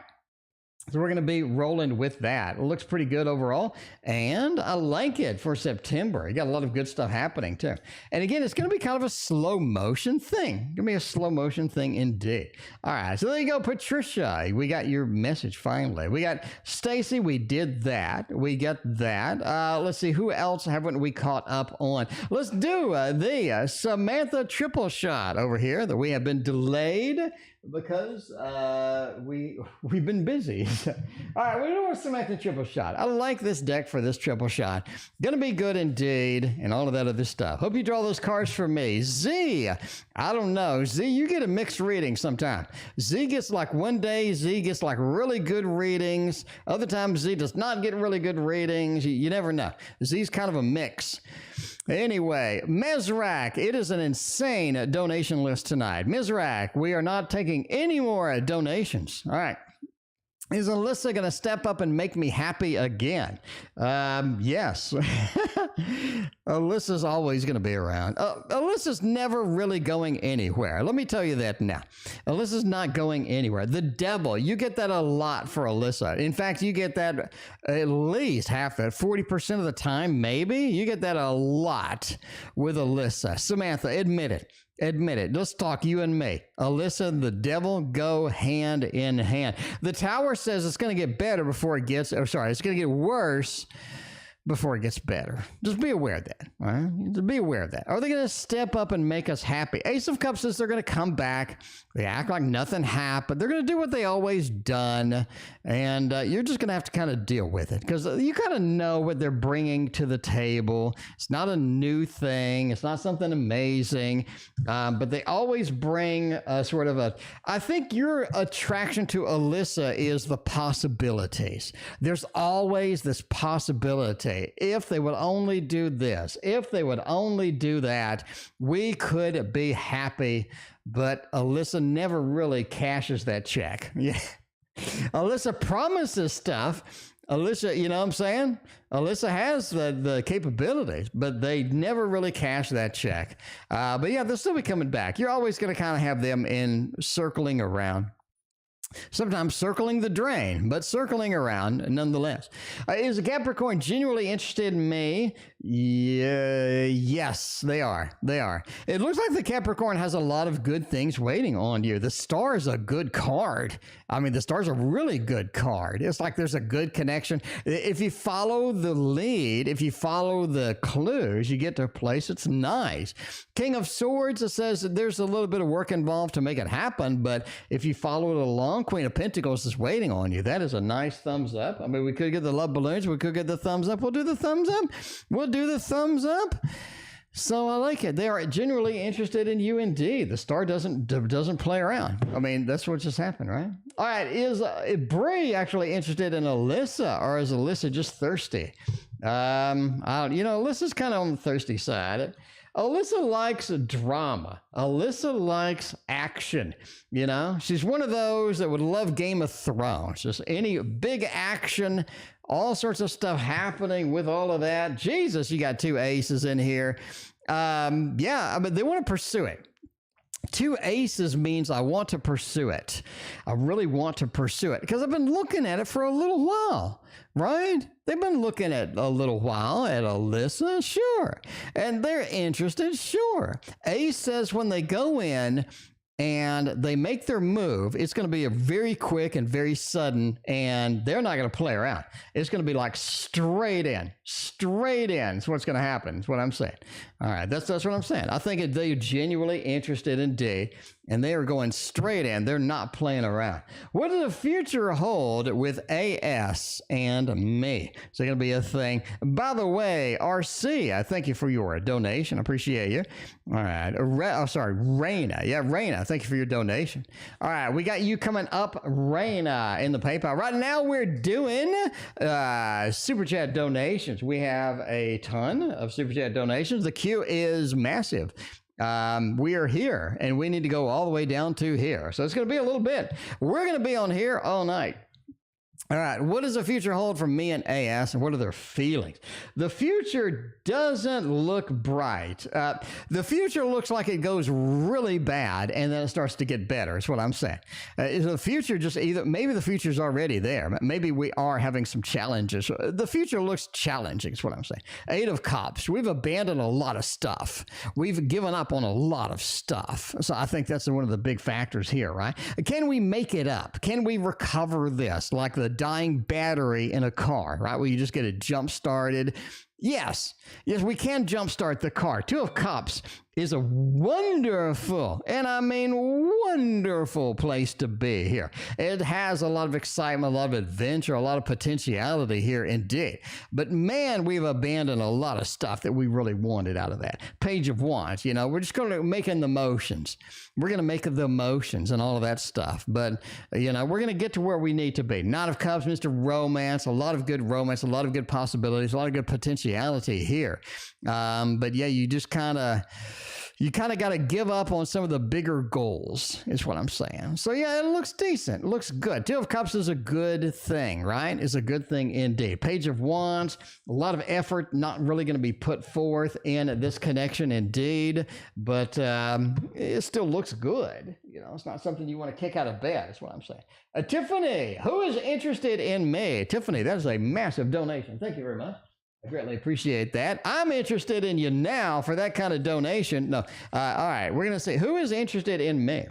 B: So we're going to be rolling with that. It looks pretty good overall, and I like it for September. You got a lot of good stuff happening too. And again, it's going to be kind of a slow motion thing. Going to be a slow motion thing indeed. All right, so there you go, Patricia. We got your message finally. We got Stacy. We did that. We got that. Let's see, who else haven't we caught up on? Let's do the Samantha triple shot over here that we have been delayed because we've been busy. All right, we're doing Samantha triple shot. I like this deck for this triple shot. Gonna be good indeed, and all of that other stuff. Hope you draw those cards for me. Z, I don't know. Z, you get a mixed reading sometime. Z gets like one day, Z gets like really good readings. Other times Z does not get really good readings. You never know. Z's kind of a mix. Anyway, Mizrak, it is an insane donation list tonight. Mizrak, we are not taking any more donations. All right. Is Alyssa going to step up and make me happy again? Yes. Alyssa's always going to be around. Alyssa's never really going anywhere. Let me tell you that now. Alyssa's not going anywhere. The devil, you get that a lot for Alyssa. In fact, you get that at least half that, 40% of the time, maybe. You get that a lot with Alyssa. Samantha, admit it. Admit it. Let's talk, you and me. Alyssa and the devil go hand in hand. The Tower says it's going to get better before it gets, it's going to get worse before it gets better. Just be aware of that. All right? Just be aware of that. Are they going to step up and make us happy? Ace of Cups says they're going to come back. They act like nothing happened. They're going to do what they always done. And you're just going to have to kind of deal with it because you kind of know what they're bringing to the table. It's not a new thing. It's not something amazing. But they always bring a sort of a... I think your attraction to Alyssa is the possibilities. There's always this possibility. If they would only do this, if they would only do that, we could be happy. But Alyssa never really cashes that check. Yeah. Alyssa promises stuff. Alyssa, you know what I'm saying? Alyssa has the capabilities, but they never really cash that check. But yeah, they'll still be coming back. You're always going to kind of have them in circling around. Sometimes circling the drain, but circling around nonetheless. Is a Capricorn genuinely interested in me? Yeah, yes, they are. They are. It looks like the Capricorn has a lot of good things waiting on you. The star is a good card. I mean, the star's a really good card. It's like there's a good connection. If you follow the lead, if you follow the clues, you get to a place that's nice. King of Swords, it says that there's a little bit of work involved to make it happen, but if you follow it along, Queen of Pentacles is waiting on you. That is a nice thumbs up. I mean, we could get the love balloons. We could get the thumbs up. We'll do the thumbs up. We'll do the thumbs up. So I like it. They are genuinely interested in you indeed. The star doesn't play around. I mean, that's what just happened, right? All right. Is Brie actually interested in Alyssa, or is Alyssa just thirsty? Alyssa's kind of on the thirsty side. Alyssa likes drama. Alyssa likes action. You know, she's one of those that would love Game of Thrones. Just any big action, all sorts of stuff happening with all of that. Jesus, you got two aces in here. Yeah, but they want to pursue it. Two aces means I want to pursue it. I really want to pursue it because I've been looking at it for a little while, right? They've been looking at a little while at Alyssa, sure. And they're interested, sure. Ace says when they go in and they make their move, it's going to be a very quick and very sudden, and they're not going to play around. It's going to be like straight in. That's what's going to happen. That's what I'm saying. All right, that's what I'm saying. I think they're genuinely interested in D, and they are going straight in. They're not playing around. What does the future hold with AS and me? Is it going to be a thing? By the way, RC, I thank you for your donation. I appreciate you. All right. Rayna. Yeah, Rayna, thank you for your donation. All right, we got you coming up, Rayna, in the PayPal. Right now, we're doing Super Chat donations. We have a ton of Super Chat donations. The queue is massive. We are here and we need to go all the way down to here. So it's going to be a little bit. We're going to be on here all night. All right, what does the future hold for me and AS, and what are their feelings? The future doesn't look bright. The future looks like it goes really bad, and then it starts to get better, is what I'm saying. Is the future just either, maybe the future's already there. Maybe we are having some challenges. The future looks challenging, is what I'm saying. 8 of Cups. We've abandoned a lot of stuff. We've given up on a lot of stuff. So I think that's one of the big factors here, right? Can we make it up? Can we recover this? Like the dying battery in a car, right? Where you just get it jump started. Yes, we can jumpstart the car. 2 of Cups is a wonderful, and I mean wonderful place to be here. It has a lot of excitement, a lot of adventure, a lot of potentiality here indeed. But man, we've abandoned a lot of stuff that we really wanted out of that. Page of Wands, we're just going to make in the motions. We're going to make the motions and all of that stuff. But, we're going to get to where we need to be. Knight of Cups, Mr. Romance, a lot of good romance, a lot of good possibilities, a lot of good potentiality here. But yeah, you just kind of got to give up on some of the bigger goals, is what I'm saying. So yeah, it looks decent. It looks good. 2 of Cups is a good thing, right? It's a good thing indeed. Page of Wands, a lot of effort, not really going to be put forth in this connection indeed, but it still looks good. It's not something you want to kick out of bed, is what I'm saying. Tiffany, who is interested in me? Tiffany, that is a massive donation. Thank you very much. I greatly appreciate that. I'm interested in you now for that kind of donation. No. All right. We're going to say, who is interested in me?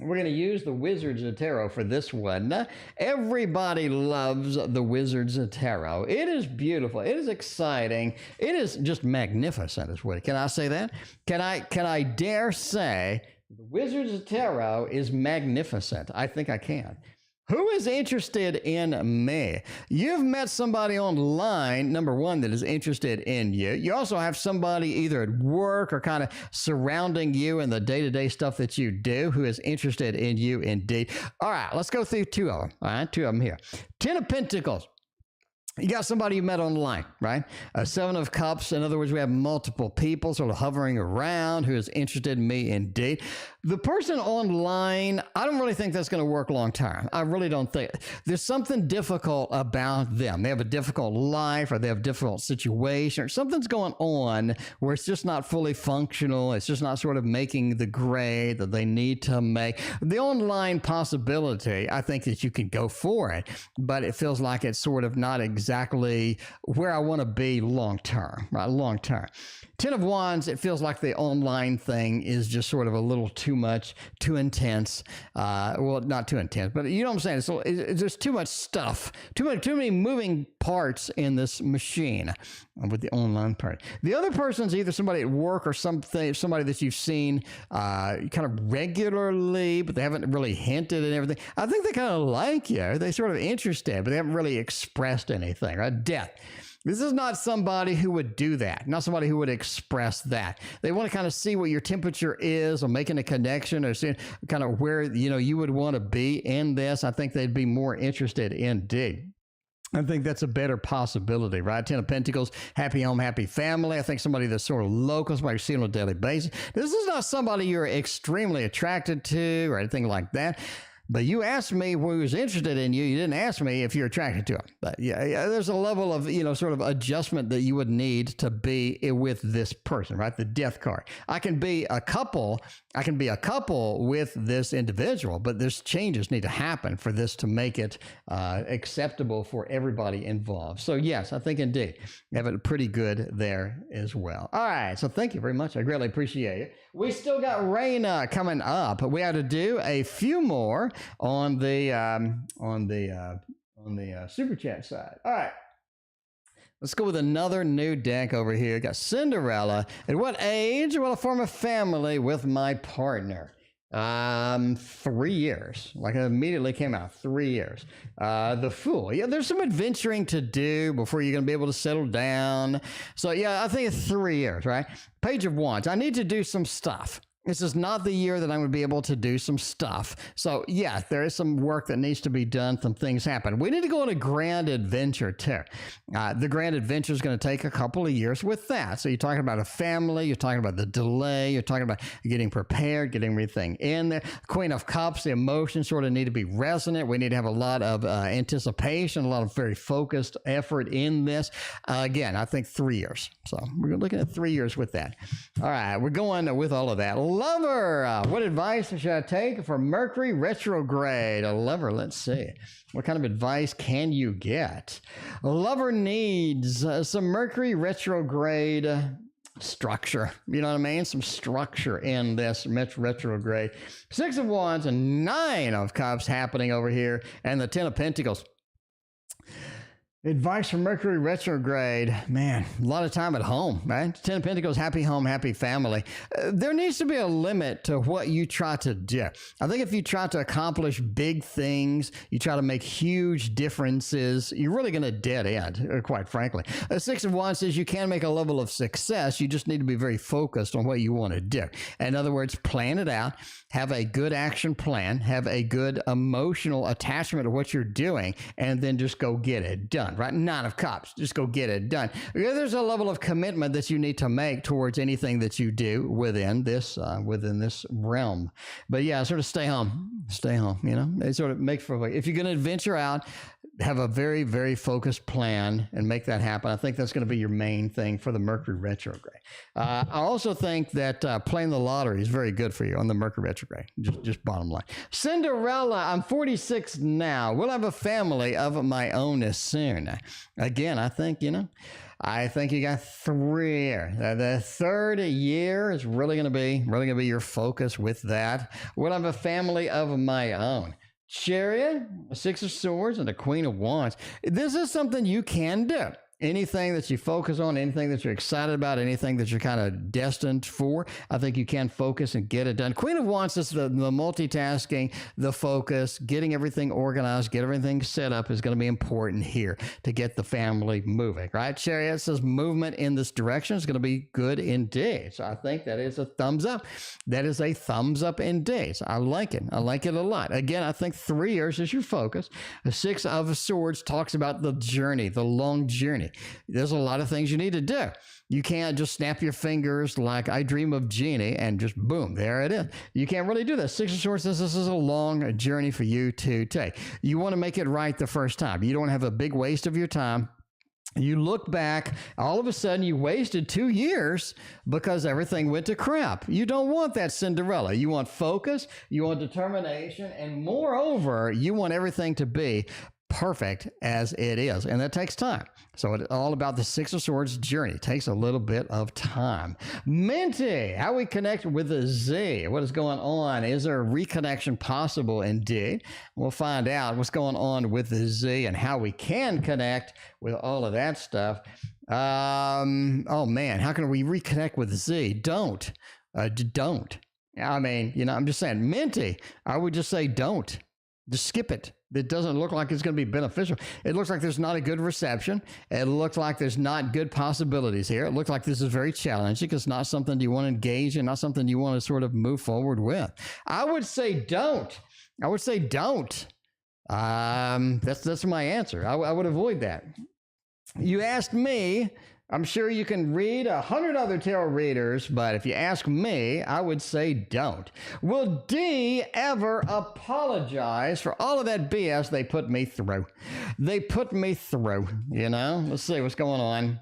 B: We're going to use the Wizards of Tarot for this one. Everybody loves the Wizards of Tarot. It is beautiful. It is exciting. It is just magnificent, is what. Can I say that? Can I dare say the Wizards of Tarot is magnificent? I think I can. Who is interested in me? You've met somebody online, number one, that is interested in you. You also have somebody either at work or kind of surrounding you in the day-to-day stuff that you do who is interested in you indeed. All right, let's go through two of them. All right, two of them here. 10 of Pentacles. You got somebody you met online, right? 7 of Cups. In other words, we have multiple people sort of hovering around who is interested in me indeed. The person online, I don't really think that's going to work long term. I really don't think. There's something difficult about them. They have a difficult life or they have a difficult situation or something's going on where it's just not fully functional. It's just not sort of making the grade that they need to make. The online possibility, I think that you can go for it, but it feels like it's sort of not exactly where I want to be long term, right? Long term. 10 of Wands, it feels like the online thing is just sort of a little too much, too intense. Well, not too intense, but you know what I'm saying? It's just too much stuff, too many moving parts in this machine with the online part. The other person's either somebody at work or somebody that you've seen kind of regularly, but they haven't really hinted and everything. I think they kind of like you. They're sort of interested, but they haven't really expressed anything, right? Death. This is not somebody who would do that, not somebody who would express that. They want to kind of see what your temperature is or making a connection or seeing kind of where, you would want to be in this. I think they'd be more interested in D. I think that's a better possibility, right? 10 of Pentacles, happy home, happy family. I think somebody that's sort of local, somebody you see on a daily basis. This is not somebody you're extremely attracted to or anything like that. But you asked me who was interested in you. You didn't ask me if you're attracted to him. But yeah, there's a level of, sort of adjustment that you would need to be with this person, right? The Death card. I can be a couple with this individual, but there's changes need to happen for this to make it acceptable for everybody involved. So yes, I think indeed you have it pretty good there as well. All right. So thank you very much. I greatly appreciate it. We still got Rayna coming up. We had to do a few more on the super chat side. All right. Let's go with another new deck over here. Got Cinderella. At what age will I form a family with my partner? 3 years. Like it immediately came out. 3 years. The Fool. Yeah, there's some adventuring to do before you're going to be able to settle down. So yeah, I think it's 3 years, right? Page of Wands. I need to do some stuff. This is not the year that I'm going to be able to do some stuff. So, yeah, there is some work that needs to be done. Some things happen. We need to go on a grand adventure, too. The grand adventure is going to take a couple of years with that. So, you're talking about a family. You're talking about the delay. You're talking about getting prepared, getting everything in there. Queen of Cups, the emotions sort of need to be resonant. We need to have a lot of anticipation, a lot of very focused effort in this. Again, I think 3 years. So, we're looking at 3 years with that. All right, we're going with all of that. Lover, what advice should I take for Mercury retrograde? A lover, let's see. What kind of advice can you get? A lover needs some Mercury retrograde structure. You know what I mean? Some structure in this retrograde. 6 of Wands and 9 of Cups happening over here. And the 10 of Pentacles. Advice for Mercury retrograde, man, a lot of time at home, right? 10 of Pentacles, happy home, happy family. There needs to be a limit to what you try to do. I think if you try to accomplish big things, you try to make huge differences, you're really going to dead end, quite frankly. 6 of Wands says you can make a level of success. You just need to be very focused on what you want to do. In other words, plan it out, have a good action plan, have a good emotional attachment to what you're doing, and then just go get it done. Right? 9 of Cups. Just go get it done. There's a level of commitment that you need to make towards anything that you do within this realm. But yeah, sort of stay home. Stay home, It sort of makes for, if you're going to venture out, have a very, very focused plan and make that happen. I think that's going to be your main thing for the Mercury retrograde. I also think that playing the lottery is very good for you on the Mercury retrograde. Just bottom line. Cinderella, I'm 46 now. We'll have a family of my own as soon. Again, I think, I think you got 3 here. The third year is really going to be your focus with that. We'll have a family of my own. Chariot, a 6 of Swords, and a Queen of Wands. This is something you can do. Anything that you focus on, anything that you're excited about, anything that you're kind of destined for, I think you can focus and get it done. Queen of Wands is the multitasking, the focus, getting everything organized, get everything set up is going to be important here to get the family moving, right? Chariot says movement in this direction is going to be good indeed. So I think that is a thumbs up. That is a thumbs up indeed. So I like it. I like it a lot. Again, I think 3 years is your focus. The 6 of Swords talks about the journey, the long journey. There's a lot of things you need to do. You can't just snap your fingers like I Dream of Jeannie and just boom, there it is. You can't really do that. 6 of Swords says this is a long journey for you to take. You want to make it right the first time. You don't want to have a big waste of your time. You look back, all of a sudden you wasted 2 years because everything went to crap. You don't want that, Cinderella. You want focus, you want determination, and moreover, you want everything to be perfect as it is, and that takes time. So it's all about the 6 of Swords journey. It takes a little bit of time. Minty, how we connect with the Z. What is going on? Is there a reconnection possible? Indeed. We'll find out what's going on with the Z and how we can connect with all of that stuff. Oh man, how can we reconnect with the Z? Don't. I mean, I'm just saying, Minty, I would just say don't. Just skip it. It doesn't look like it's going to be beneficial. It looks like there's not a good reception. It looks like there's not good possibilities here. It looks like this is very challenging. It's not something you want to engage in, not something you want to sort of move forward with. I would say don't. That's my answer. I would avoid that. You asked me. I'm sure you can read 100 other tarot readers, but if you ask me, I would say don't. Will D ever apologize for all of that BS they put me through? Let's see what's going on.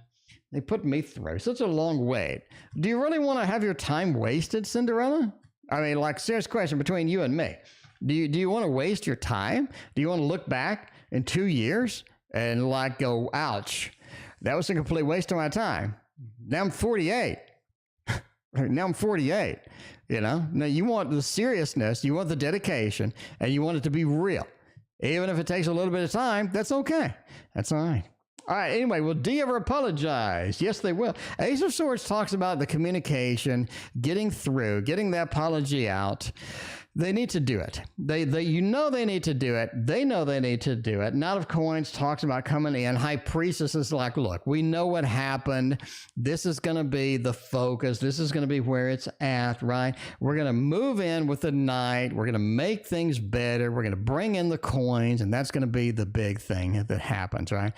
B: They put me through such a long wait. Do you really want to have your time wasted, Cinderella? I mean, like, serious question between you and me. Do you want to waste your time? Do you want to look back in 2 years and like go, ouch? That was a complete waste of my time. Now I'm 48. Now you want the seriousness, you want the dedication, and you want it to be real. Even if it takes a little bit of time, that's okay. That's all right. All right, anyway, will D ever apologize? Yes, they will. Ace of Swords talks about the communication, getting through, getting that apology out. They need to do it. They need to do it. They know they need to do it. Knight of Coins talks about coming in. High Priestess is like, look, we know what happened. This is going to be the focus. This is going to be where it's at, right? We're going to move in with the Knight. We're going to make things better. We're going to bring in the coins, and that's going to be the big thing that happens, right?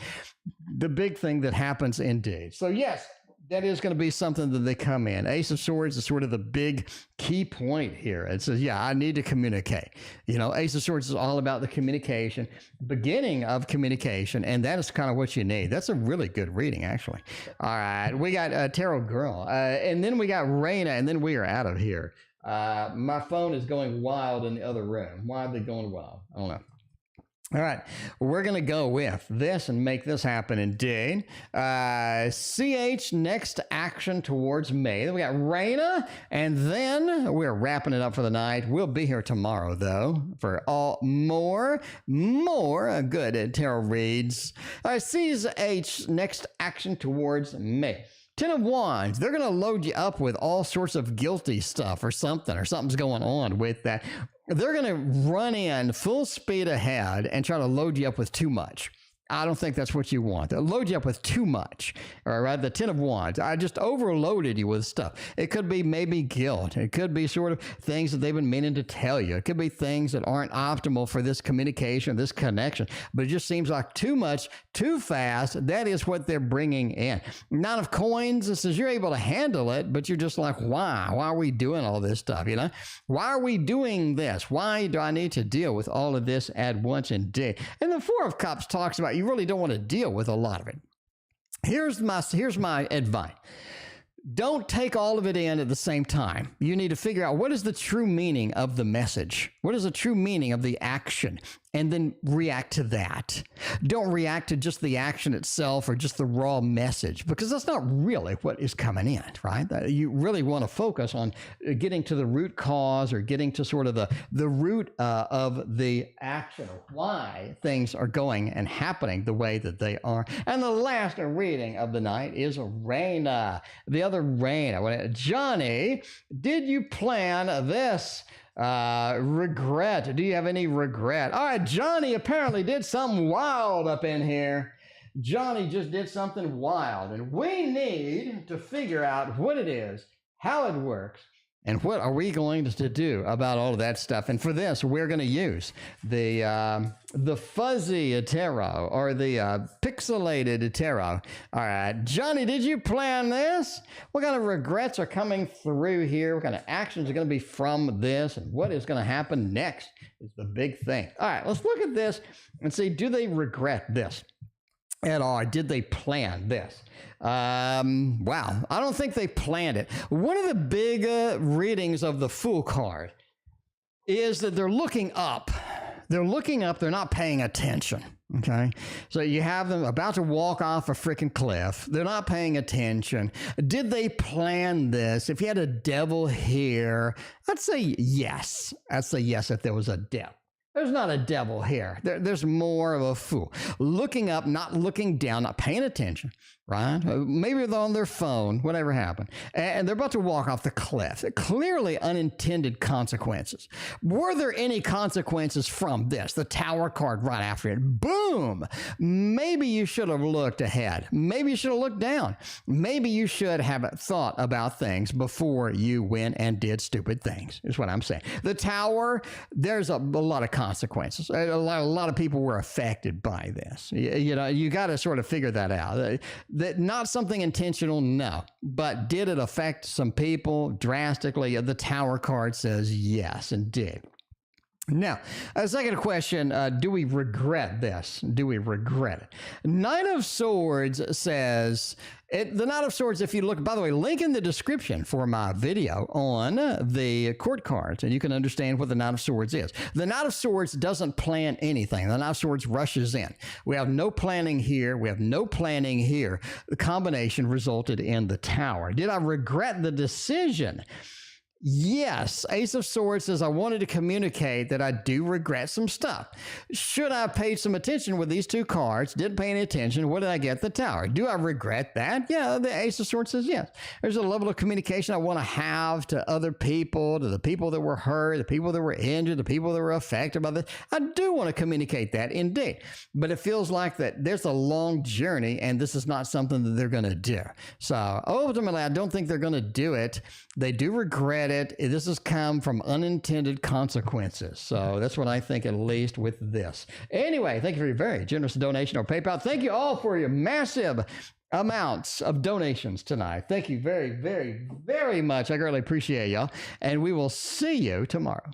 B: The big thing that happens indeed. So yes, that is going to be something that they come in. Ace of Swords is sort of the big key point here. It says, yeah, I need to communicate. Ace of Swords is all about the communication, beginning of communication, and that is kind of what you need. That's a really good reading, actually. All right, we got Tarot Girl, and then we got Rayna, and then we are out of here. My phone is going wild in the other room. Why are they going wild? I don't know. All right, we're going to go with this and make this happen indeed. CH, next action towards May. Then we got Rayna, and then we're wrapping it up for the night. We'll be here tomorrow, though, for all more good tarot reads. CH, next action towards May. 10 of Wands, they're going to load you up with all sorts of guilty stuff or something's going on with that. They're going to run in full speed ahead and try to load you up with too much. I don't think that's what you want. They'll load you up with too much. All right, the 10 of Wands. I just overloaded you with stuff. It could be maybe guilt. It could be sort of things that they've been meaning to tell you. It could be things that aren't optimal for this communication, this connection. But it just seems like too much, too fast. That is what they're bringing in. Nine of Coins, it says you're able to handle it, but you're just like, why? Why are we doing all this stuff, Why are we doing this? Why do I need to deal with all of this at once indeed? And the Four of Cups talks about you really don't want to deal with a lot of it. Here's my advice. Don't take all of it in at the same time. You need to figure out what is the true meaning of the message. What is the true meaning of the action? and then react to that. Don't react to just the action itself or just the raw message, because that's not really what is coming in, right? You really want to focus on getting to the root cause or getting to sort of the root of the action, or why things are going and happening the way that they are. And the last reading of the night is Rayna, the other Rayna. Johnny, did you plan this? Regret. Do you have any regret? All right, Johnny apparently did something wild up in here. Johnny just did something wild, and we need to figure out what it is, how it works, and what are we going to do about all of that stuff. And for this, we're going to use the fuzzy tarot, or the pixelated tarot. All right, Johnny, did you plan this? What kind of regrets are coming through here? What kind of actions are going to be from this? And what is going to happen next is the big thing. All right, let's look at this and see, do they regret this at all? Did they plan this? Wow, I don't think they planned it. One of the big readings of the Fool card is that they're looking up. They're looking up. They're not paying attention. Okay. So you have them about to walk off a freaking cliff. They're not paying attention. Did they plan this? If you had a devil here, I'd say yes. I'd say yes if there was a devil. There's not a devil here. There's more of a fool. Looking up, not looking down, not paying attention, right? Maybe they're on their phone, whatever happened. And they're about to walk off the cliff. Clearly unintended consequences. Were there any consequences from this? The Tower card right after it. Boom! Maybe you should have looked ahead. Maybe you should have looked down. Maybe you should have thought about things before you went and did stupid things, is what I'm saying. The Tower, there's a lot of consequences. A lot of people were affected by this. You know, you got to sort of figure that out. That not something intentional, no. But did it affect some people drastically? The Tower card says yes, indeed. Now, a second question, do we regret this? Do we regret it? Knight of Swords says, the Knight of Swords, if you look, by the way, link in the description for my video on the court cards, and you can understand what the Knight of Swords is. The Knight of Swords doesn't plan anything. The Knight of Swords rushes in. We have no planning here. We have no planning here. The combination resulted in the Tower. Did I regret the decision? Yes. Ace of Swords says, I wanted to communicate that I do regret some stuff. Should I have paid some attention with these two cards? Didn't pay any attention. What did I get? The Tower. Do I regret that? Yeah, the Ace of Swords says yes. There's a level of communication I want to have to other people, to the people that were hurt, the people that were injured, the people that were affected by this. I do want to communicate that, indeed. But it feels like that there's a long journey, and this is not something that they're going to do. So ultimately, I don't think they're going to do it. They do regret it. This has come from unintended consequences. So that's what I think, at least with this. Anyway, thank you for your very generous donation or PayPal. Thank you all for your massive amounts of donations tonight. Thank you very, very, very much. I greatly appreciate y'all. And we will see you tomorrow.